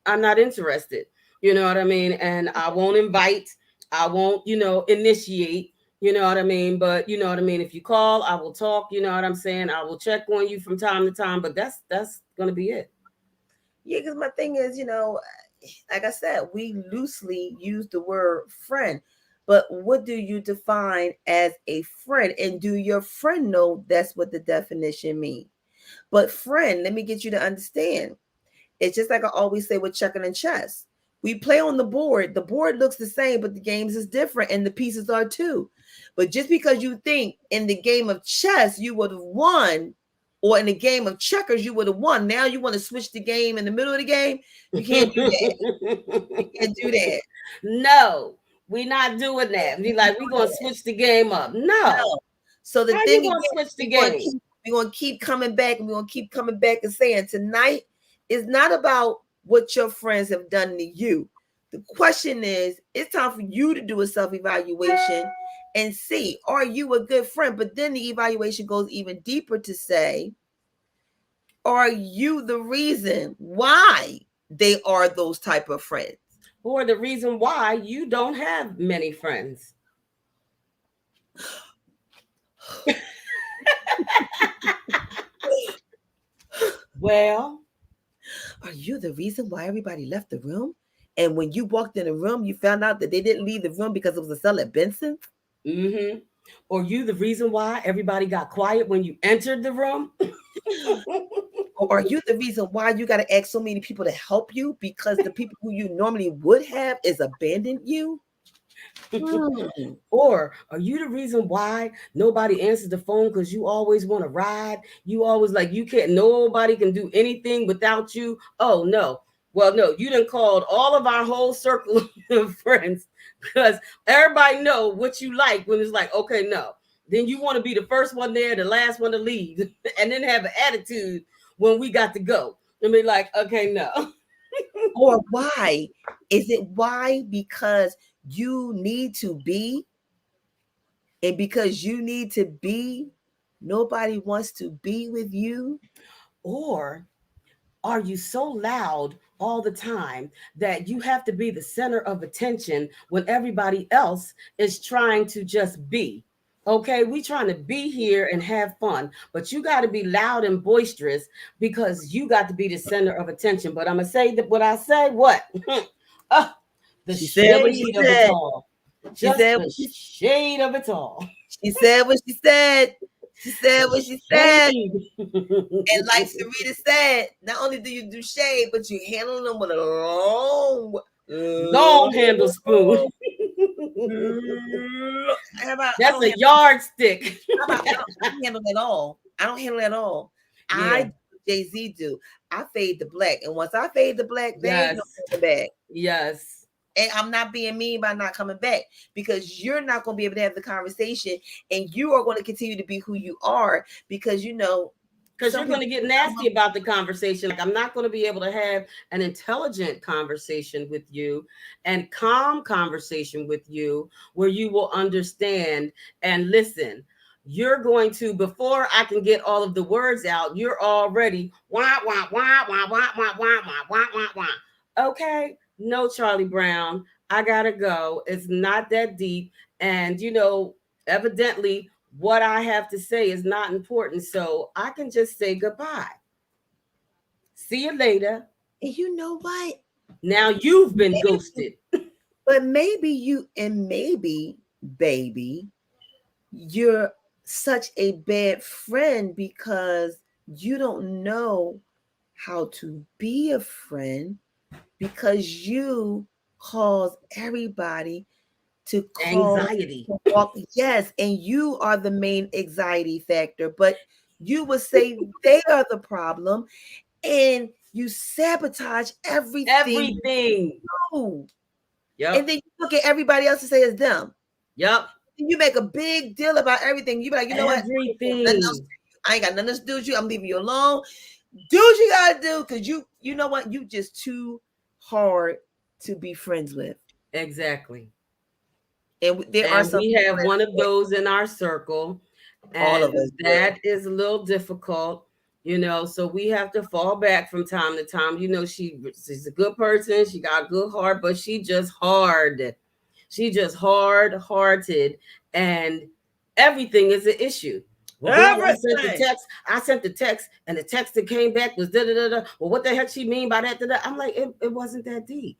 I'm not interested. You know what I mean? And I won't invite, I won't, initiate, you know what I mean? But you know what I mean? If you call, I will talk, you know what I'm saying? I will check on you from time to time, but that's gonna be it. Yeah, because my thing is, like I said, we loosely use the word friend, but what do you define as a friend? And do your friend know that's what the definition means? But friend, let me get you to understand. It's just like I always say with checking and chess. We play on the board. The board looks the same, but the games is different and the pieces are too. But just because you think in the game of chess you would have won, or in the game of checkers you would have won, now you want to switch the game in the middle of the game. You can't do that. You can't do that. No, we're not doing that. Be like, we're gonna switch the game up. No. So the How thing you gonna again, switch the game? we're gonna keep coming back, and we're gonna keep coming back and saying tonight is not about what your friends have done to you. The question is, it's time for you to do a self-evaluation and see, are you a good friend? But then the evaluation goes even deeper to say, are you the reason why they are those type of friends? Or the reason why you don't have many friends. Well, are you the reason why everybody left the room? And when you walked in the room, you found out that they didn't leave the room because it was a cell at Benson? mm-hmm. Or you the reason why everybody got quiet when you entered the room? Or are you the reason why you got to ask so many people to help you because the people who you normally would have is abandoned you? Or are you the reason why nobody answers the phone because you always want to ride? You always like, you can't, nobody can do anything without you. Oh, no. Well, no, you done called all of our whole circle of friends because everybody know what you like when it's like, okay, no. Then you want to be the first one there, the last one to leave, and then have an attitude when we got to go. And be like, okay, no. Or why? Is it why? Because you need to be, and because you need to be, nobody wants to be with you? Or are you so loud all the time that you have to be the center of attention when everybody else is trying to just be? Okay, we trying to be here and have fun, but you got to be loud and boisterous because you got to be the center of attention. But I'm gonna say that what I say, what? The She said what she shade of said. it all. She Just said the what she, shade of it all. she said what she said. She said what she said. Shade. And like Sarita said, not only do you do shade, but you handle them with a long handle spoon. That's a yardstick. I don't handle it all. I don't handle it all. Yeah. I do what Jay-Z do. I fade the black. And once I fade the black, they ain't no coming back. Yes. And I'm not being mean by not coming back because you're not going to be able to have the conversation and you are going to continue to be who you are because, because you're going to get nasty about the conversation. Like, I'm not going to be able to have an intelligent conversation with you and calm conversation with you where you will understand and listen. you're going to, before I can get all of the words out, you're already wah, wah, wah, wah, wah, wah, wah, wah, wah, wah, wah. Okay, no, Charlie Brown, I gotta go. It's not that deep. And, evidently, what I have to say is not important. So I can just say goodbye. See you later. And you know what? Now you've been ghosted. But maybe baby, you're such a bad friend because you don't know how to be a friend, because you cause everybody to call Anxiety. yes, and you are the main anxiety factor, but you would say they are the problem, and you sabotage everything. Everything. And Yep. then you look at everybody else and say it's them. Yep. You make a big deal about everything. You be like, you know Everything. what? I ain't got nothing to do with you. I'm leaving you alone. Do what you gotta do, because you know what? You just too hard to be friends with. Exactly. And there are And some we have one of those in our circle, All of and us do. that is a little difficult, so we have to fall back from time to time. She's a good person, she got a good heart, but she just hard. She just hard-hearted, and everything is an issue. Well, girl, I sent the text, and the text that came back was da da da da. Well, what the heck she mean by that? Da, da? I'm like, it wasn't that deep.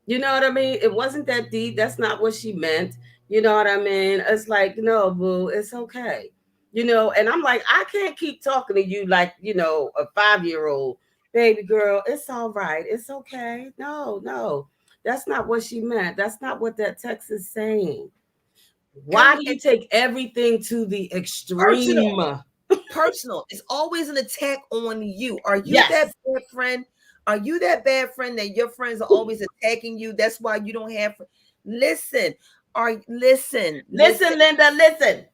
You know what I mean? It wasn't that deep. That's not what she meant. You know what I mean? It's like, no, boo, it's okay. And I'm like, I can't keep talking to you like, a 5-year-old. Baby girl, it's all right. It's okay. No. That's not what she meant. That's not what that text is saying. Why do you take everything to the extreme? Personal. It's always an attack on you. Are you Yes. that bad friend? Are you that bad friend that your friends are always attacking you? That's why you don't have. Listen, listen, Linda, listen.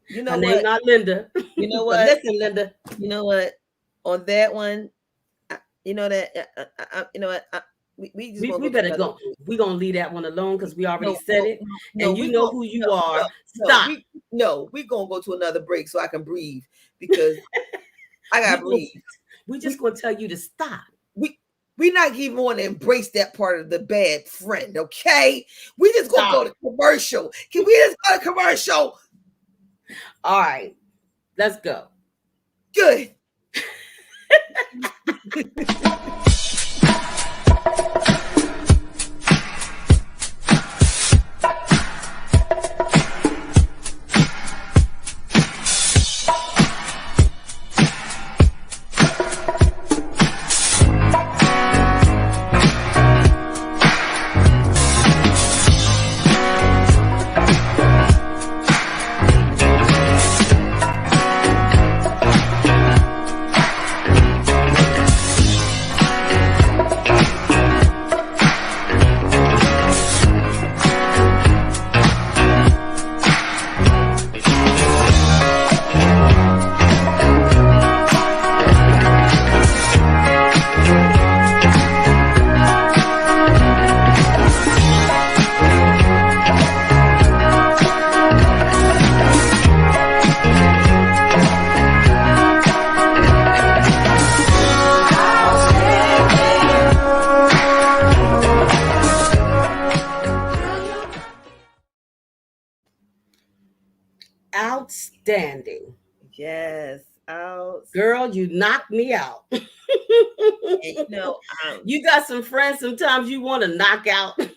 You know Her what? name not Linda. You know what? Listen, Linda. You know what? On that one, you know that. You know what? We better go. We're gonna leave that one alone because we already said it. No, and you know who you are. Stop. We're gonna go to another break so I can breathe, because I gotta breathe. We just gonna tell you to stop. We're not even want to embrace that part of the bad friend, okay? We just gonna go to commercial. Can we just go to commercial? All right, let's go. Good. Outstanding. Yes. Girl, you knocked me out. And, you got some friends sometimes you want to knock out. And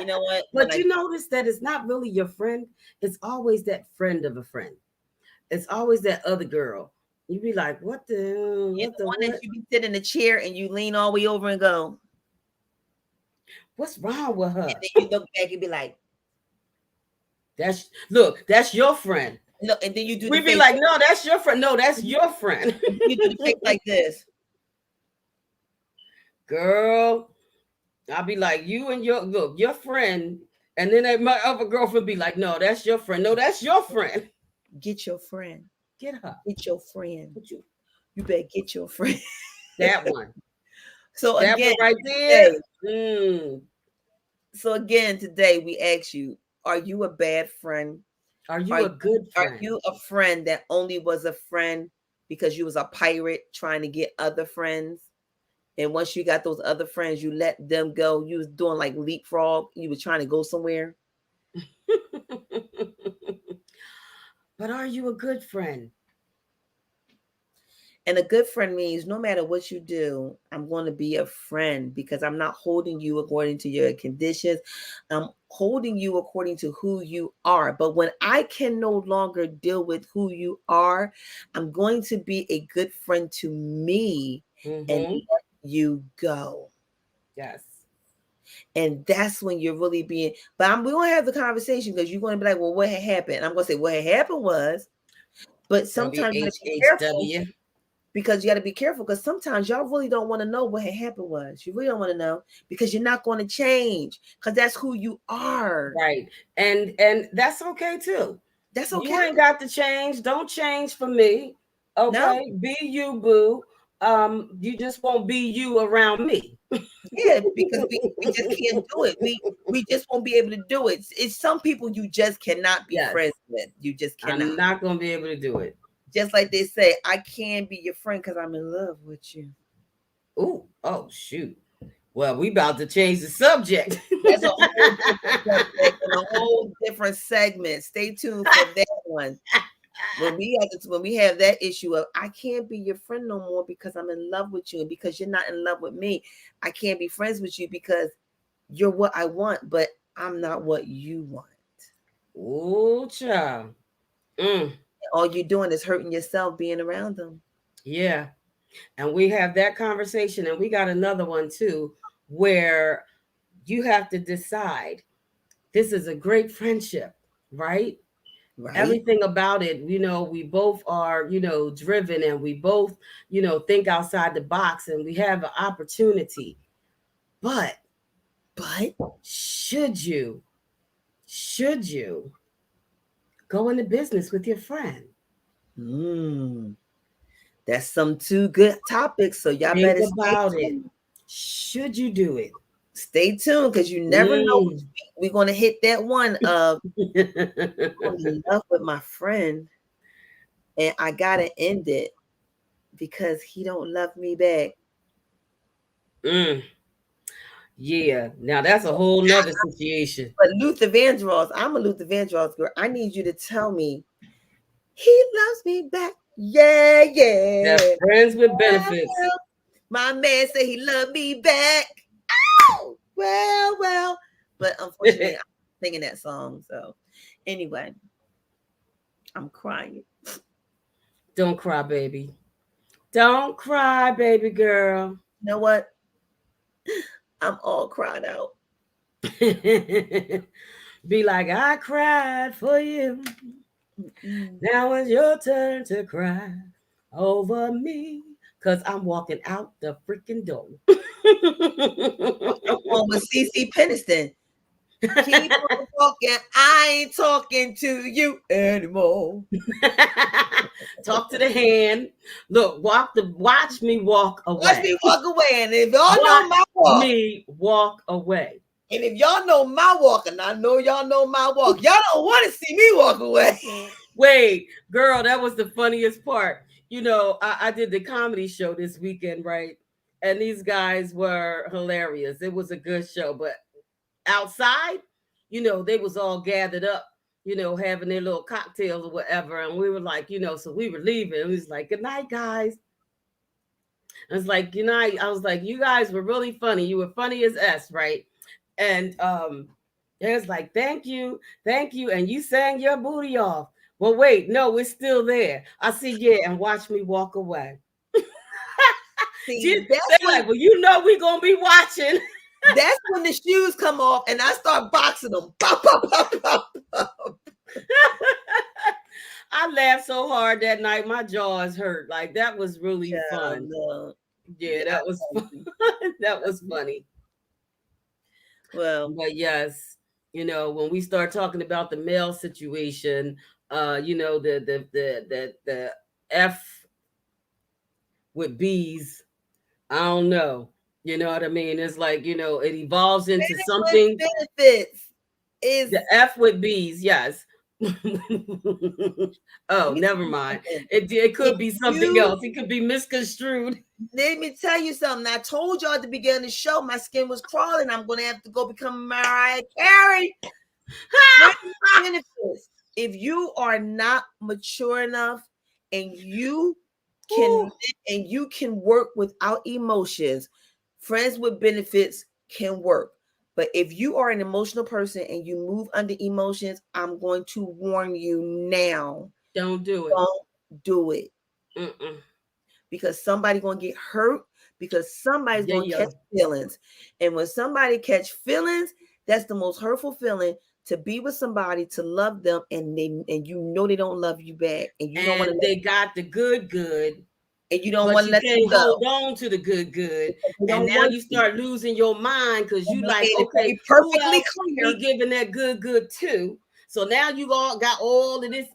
you know what? But you notice that it's not really your friend. It's always that friend of a friend. It's always that other girl. You be like, what the one that you be sitting in the chair and you lean all the way over and go, what's wrong with her? And then you look back and be like, that's your friend. No, and then you do. We be like, no, that's your friend. No, that's your friend. You do the face like this, girl. I'll be like, you and your friend, and then my other girlfriend be like, no, that's your friend. No, that's your friend. Get your friend. Get her. Get your friend. You better get your friend. That one. So that again, one right there. So again, today we ask you: are you a bad friend? Are you Are a good Are friend? you a friend that only was a friend because you was a pirate trying to get other friends? And once you got those other friends, you let them go. You was doing like leapfrog. You was trying to go somewhere. But are you a good friend? And a good friend means no matter what you do, I'm going to be a friend because I'm not holding you according to your conditions. I'm holding you according to who you are. But when I can no longer deal with who you are, I'm going to be a good friend to me and Mm-hmm. let you go. Yes. And that's when you're really being, we won't have the conversation because you're going to be like, well, what had happened? I'm going to say what had happened was, but sometimes you got to be careful WHHW. because you got to be careful because sometimes y'all really don't want to know what had happened was. You really don't want to know because you're not going to change because that's who you are. Right. And that's okay too. That's You okay. ain't got to change. Don't change for me. No, Okay. Be you, boo. You just won't be you around me. yeah, because we just can't do it. We just won't be able to do it. It's some people you just cannot be Yes. friends with. You just cannot. I'm not gonna be able to do it. Just like they say, I can't be your friend because I'm in love with you. Ooh, oh shoot. Well, we about to change the subject. That's a whole different subject and a whole different segment. Stay tuned for that one. When we have that issue of I can't be your friend no more because I'm in love with you, and because you're not in love with me, I can't be friends with you because you're what I want, but I'm not what you want. Ooh, child. Mm, All you're doing is hurting yourself being around them. yeah. And we have that conversation, and we got another one too, where you have to decide this is a great friendship, right? Right? Everything about it, we both are, driven, and we both, think outside the box, and we have an opportunity. But But should you go into business with your friend? that's some two good topics. So y'all Think better about it. Should you do it? stay tuned because you never know which week we're gonna hit that one of I'm in love with my friend and I gotta end it because he don't love me back. Yeah, now that's a whole nother situation. But Luther Vandross, I'm a Luther Vandross girl. I need you to tell me he loves me back. Yeah, yeah. That's friends with benefits. My man said he loved me back. Ow! Well. But unfortunately, I'm singing that song. So anyway, I'm crying. Don't cry, baby. Don't cry, baby girl. You know what? I'm all cried out. Be like, I cried for you. Now it's your turn to cry over me. Because I'm walking out the freaking door. On with CC Peniston. Keep on talking. I ain't talking to you anymore. Talk to the hand. Look, watch me walk away. Watch me walk away. And if y'all know my walk, me walk away. And if y'all know my walk, and I know y'all know my walk, y'all don't want to see me walk away. Wait, girl, that was the funniest part. I did the comedy show this weekend, right? And these guys were hilarious. It was a good show, but outside, they was all gathered up, having their little cocktails or whatever. And we were like, so we were leaving. It was like, good night, guys. I was like, good night. I was like, you guys were really funny. You were funny as S, right? And it was like, thank you. And you sang your booty off. Well, wait, no, it's still there. I see, yeah, and watch me walk away. See, like, well, we're gonna be watching. That's when the shoes come off and I start boxing them. Pop, pop, pop, pop, pop. I laughed so hard that night, my jaws hurt. Like, that was really fun. Yeah, that was fun. That was funny. Well, but yes, when we start talking about the male situation, the F with B's, I don't know. You know what I mean? It's like, it evolves into something. Benefits is the F with B's, yes. Oh, never mind. It could be something else. It could be misconstrued. Let me tell you something. I told y'all at the beginning of the show my skin was crawling. I'm going to have to go become Mariah Carey. Benefits. If you are not mature enough and you can work without emotions, friends with benefits can work. But if you are an emotional person and you move under emotions, I'm going to warn you now. Don't do it. Don't do it. Mm-mm. Because somebody's going to get hurt, because somebody's going to catch feelings. And when somebody catch feelings, that's the most hurtful feeling, to be with somebody, to love them, and you know they don't love you back. And you don't want to. They got the good. And you don't want to let them go. Hold on to the good. And now you start losing your mind because you like, okay, perfectly clear. Be giving that good too. So now you all got all of this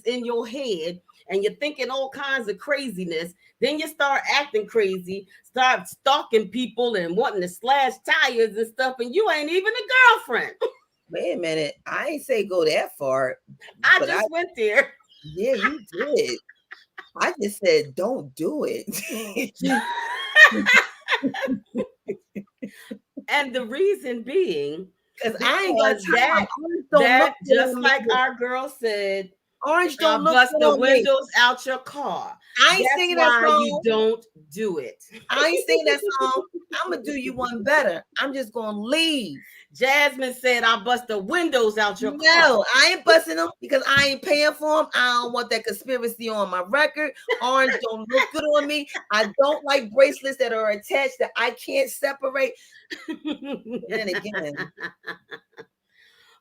in your head, and you're thinking all kinds of craziness. Then you start acting crazy, start stalking people and wanting to slash tires and stuff, and you ain't even a girlfriend. Wait a minute. I ain't say go that far. I just went there. Yeah, you did. I just said, don't do it. And the reason being, because I ain't got time. That just like our girl said, orange don't look bust the windows out your car. I ain't singing that song. You don't do it. I ain't singing that song. I'm gonna do you one better. I'm just gonna leave. Jasmine said, "I'll bust the windows out your car." No, I ain't busting them because I ain't paying for them. I don't want that conspiracy on my record. Orange don't look good on me. I don't like bracelets that are attached that I can't separate. Then again,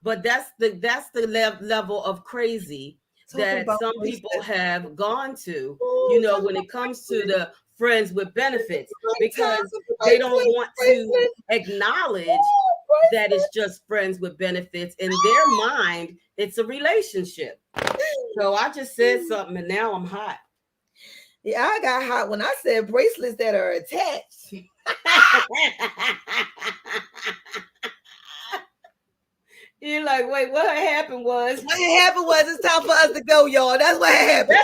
but that's the level of crazy that some people have gone to. You know, when it comes to the friends with benefits, because they don't want to acknowledge that it's just friends with benefits. In their mind, it's a relationship. So I just said something and now I'm hot. Yeah, I got hot when I said bracelets that are attached. You're like, wait, what happened was it's time for us to go, y'all. That's what happened.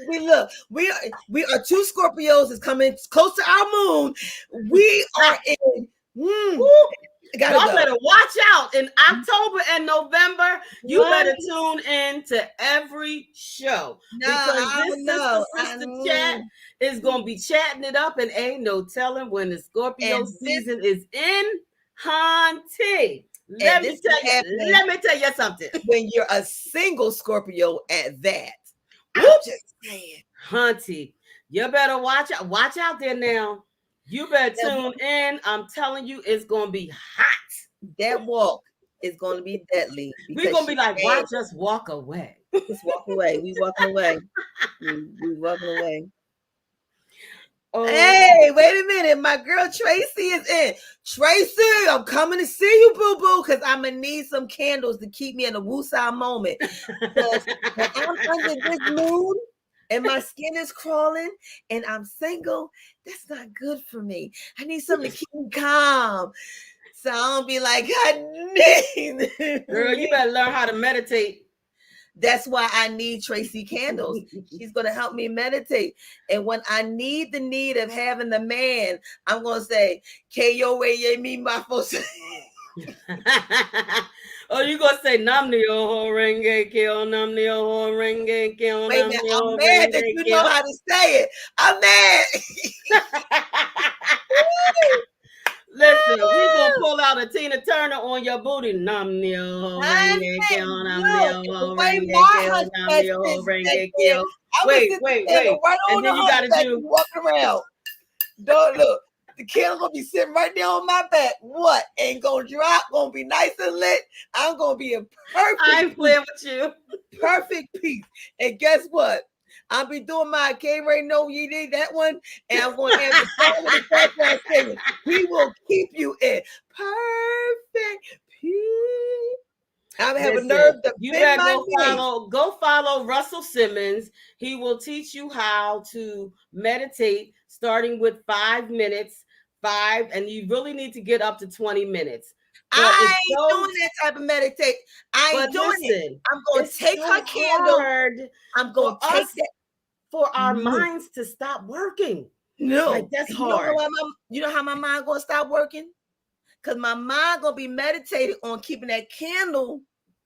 We look, we are two Scorpios is coming close to our moon. We are in. Y'all better watch out in October and November. You better tune in to every show because this sister chat is gonna be chatting it up, and ain't no telling when the Scorpio season is in. Hunty, let me tell you something. When you're a single Scorpio at that, I'm just saying, Hunty, you better watch out there now. You better tune in. I'm telling you, it's gonna be hot. That walk is gonna be deadly. We're gonna be like, watch us walk away. Just walk away. We walking away. We walking away. Oh. Hey, wait a minute. My girl Tracy is in. Tracy, I'm coming to see you, boo-boo, because I'm going to need some candles to keep me in a woosah moment. Because when I'm under this moon and my skin is crawling and I'm single, that's not good for me. I need something to keep me calm. So I don't be like, girl, you better learn how to meditate. That's why I need Tracy candles. She's going to help me meditate. And when I need the need of having the man, I'm going to say, K-O-A-Y me my folks. Oh, you going to say, Namni Oho Renge Kyo, Namni Oho Renge Kyo. Wait a minute, I'm mad that you know how to say it. I'm mad. Listen, we're going to pull out a Tina Turner on your booty. Namni Oho Renge Kyo, Namni Oho Renge Kyo. Wait. And then you got to do. Walk around. Don't look. The candle gonna be sitting right there on my back. What? Ain't gonna drop, gonna be nice and lit. I'm gonna be a perfect. I ain't playing with you. Perfect piece. And guess what? I'll be doing my K-Ray No You Need That one. And I'm gonna have the song with the background singing. He will keep you in perfect peace. I'm gonna have a nerve to you better go follow Russell Simmons. He will teach you how to meditate, starting with 5 minutes. And you really need to get up to 20 minutes. I it's ain't so doing that type of meditation. I but ain't doing it. listen, I'm going to it's take so her candle. hard I'm for going to take us, that. for our No. minds to stop working. No. Like, that's You know hard. how my mind going to stop working? Because my mind going to be meditated on keeping that candle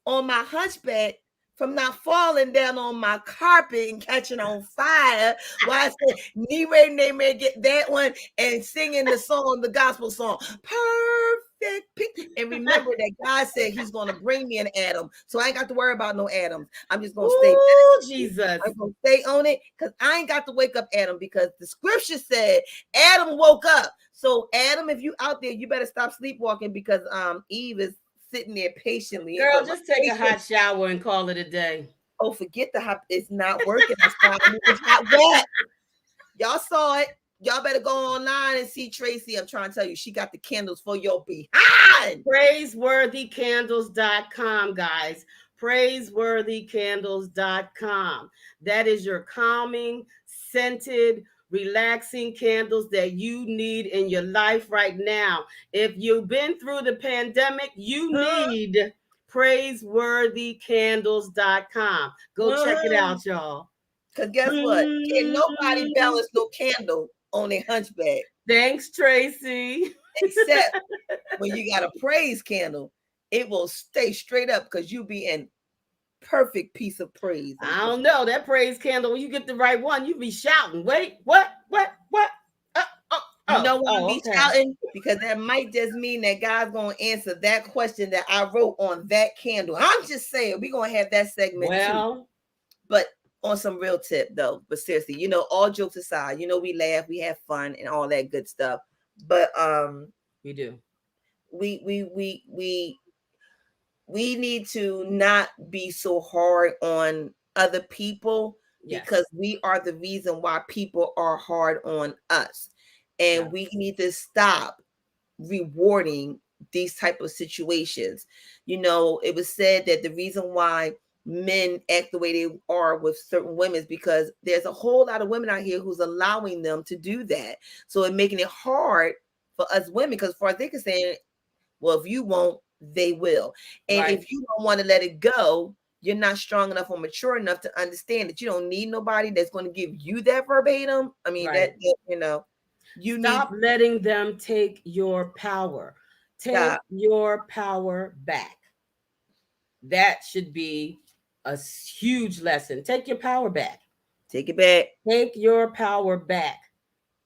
on my hunchback from not falling down on my carpet and catching on fire. While I say, they may get that one and singing the song, the gospel song. Perfect. And remember that God said he's going to bring me an Adam. So I ain't got to worry about no Adams. I'm just going to stay. Ooh, Jesus. I'm going to stay on it because I ain't got to wake up Adam, because the scripture said Adam woke up. So Adam, if you out there, you better stop sleepwalking, because Eve is sitting there patiently. Girl, just take a hot shower and call it a day. Oh, forget the hot. It's not working. It's not wet. Y'all saw it. Y'all better go online and see Tracy. I'm trying to tell you, she got the candles for your behind. Praiseworthycandles.com, guys. Praiseworthycandles.com. That is your calming, scented, relaxing candles that you need in your life right now. If you've been through the pandemic, you need praiseworthycandles.com. Go check it out, y'all. Because guess what? Can't nobody balance no candle on a hunchback. Thanks, Tracy. Except when you got a praise candle, it will stay straight up because you be in perfect piece of praise. I don't know. That praise candle, when you get the right one, you be shouting. Wait, what? You know why I be shouting? Because that might just mean that God's going to answer that question that I wrote on that candle. I'm just saying, we're going to have that segment too. But on some real tip though, but seriously, you know, all jokes aside, you know, we laugh, we have fun and all that good stuff. But we do. We need to not be so hard on other people, because we are the reason why people are hard on us. And we need to stop rewarding these type of situations. You know, it was said that the reason why men act the way they are with certain women is because there's a whole lot of women out here who's allowing them to do that. So it's making it hard for us women, because as far as they can say, well, if you won't, they will. And if you don't want to let it go, you're not strong enough or mature enough to understand that you don't need nobody that's going to give you that verbatim. I mean, that you know, you stop letting them take your power. Take your power back. That should be a huge lesson. Take your power back. Take it back. Take your power back.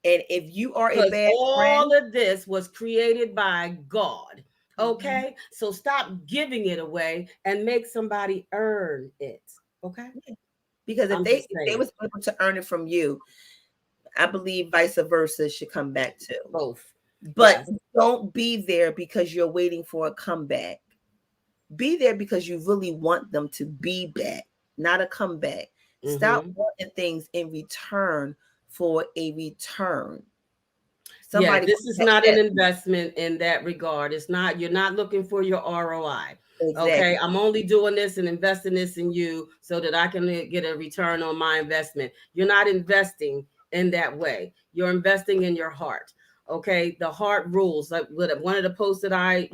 And if you are a bad all of this was created by God. Okay. So stop giving it away and make somebody earn it. Okay. Because if they was able to earn it from you, I believe vice versa should come back too. Both. But don't be there because you're waiting for a comeback. Be there because you really want them to be back, not a comeback. Stop wanting things in return for a return. This is not an investment in that regard. It's not, you're not looking for your ROI. Exactly. Okay, I'm only doing this and investing this in you so that I can get a return on my investment. You're not investing in that way. You're investing in your heart. Okay, the heart rules. Like one of the posts that I,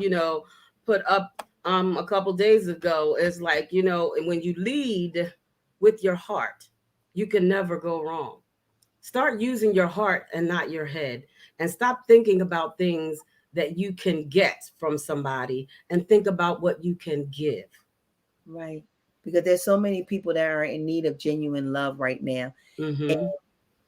put up a couple days ago is like, and when you lead with your heart, you can never go wrong. Start using your heart and not your head, and stop thinking about things that you can get from somebody and think about what you can give. Right. Because there's so many people that are in need of genuine love right now. And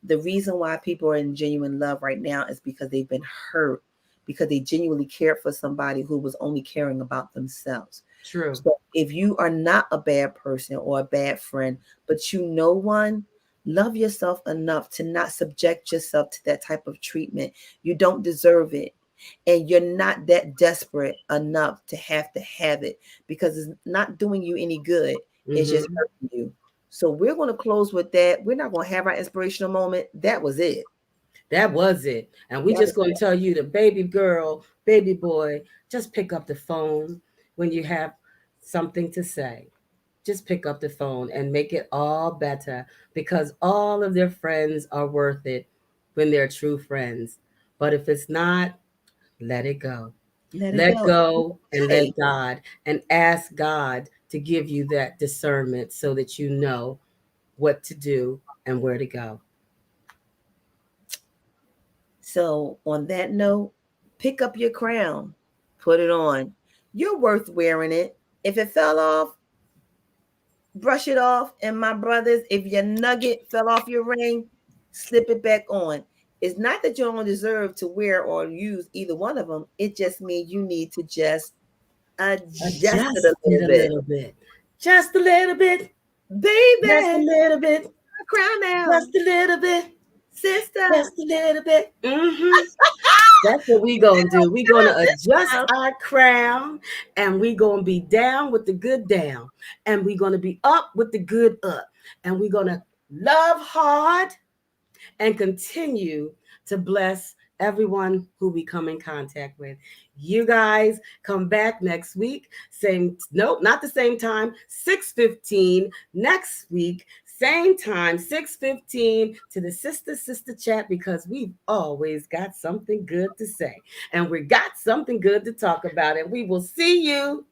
the reason why people are in genuine love right now is because they've been hurt, because they genuinely cared for somebody who was only caring about themselves. True. So if you are not a bad person or a bad friend, but you know one, love yourself enough to not subject yourself to that type of treatment. You don't deserve it. And you're not that desperate enough to have it, because it's not doing you any good. It's just hurting you. So we're going to close with that. We're not going to have our inspirational moment. That was it. That was it. And we're just going to tell you, the baby girl, baby boy, just pick up the phone when you have something to say. Just pick up the phone and make it all better, because all of their friends are worth it when they're true friends. But if it's not, let it go. Let go and Hey. let God, and ask God to give you that discernment so that you know what to do and where to go. So, on that note, pick up your crown, put it on. You're worth wearing it. If it fell off, brush it off. And my brothers, if your nugget fell off your ring, slip it back on. It's not that you don't deserve to wear or use either one of them. It just means you need to just adjust it a little bit. Just a little bit. Baby, Just a little bit. crown now. Just a little bit. Sister. Just a little bit. That's what we gonna do. We gonna adjust our crown, and we gonna be down with the good down, and we gonna be up with the good up, and we gonna love hard and continue to bless everyone who we come in contact with. You guys come back next week. Not the same time, 6:15 next week. Same time, 6:15 to the Sister Chat, because we've always got something good to say. And we got something good to talk about. And we will see you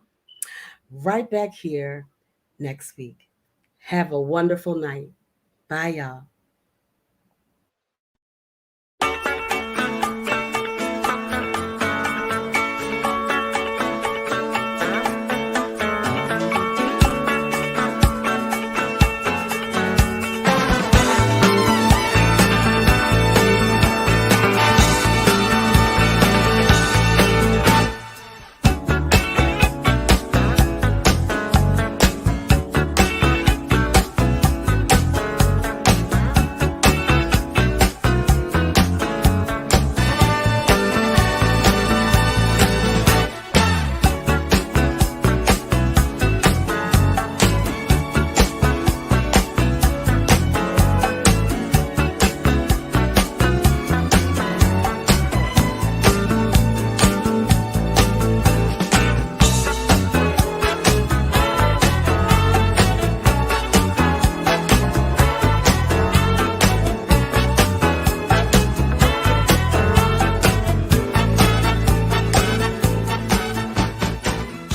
right back here next week. Have a wonderful night. Bye, y'all.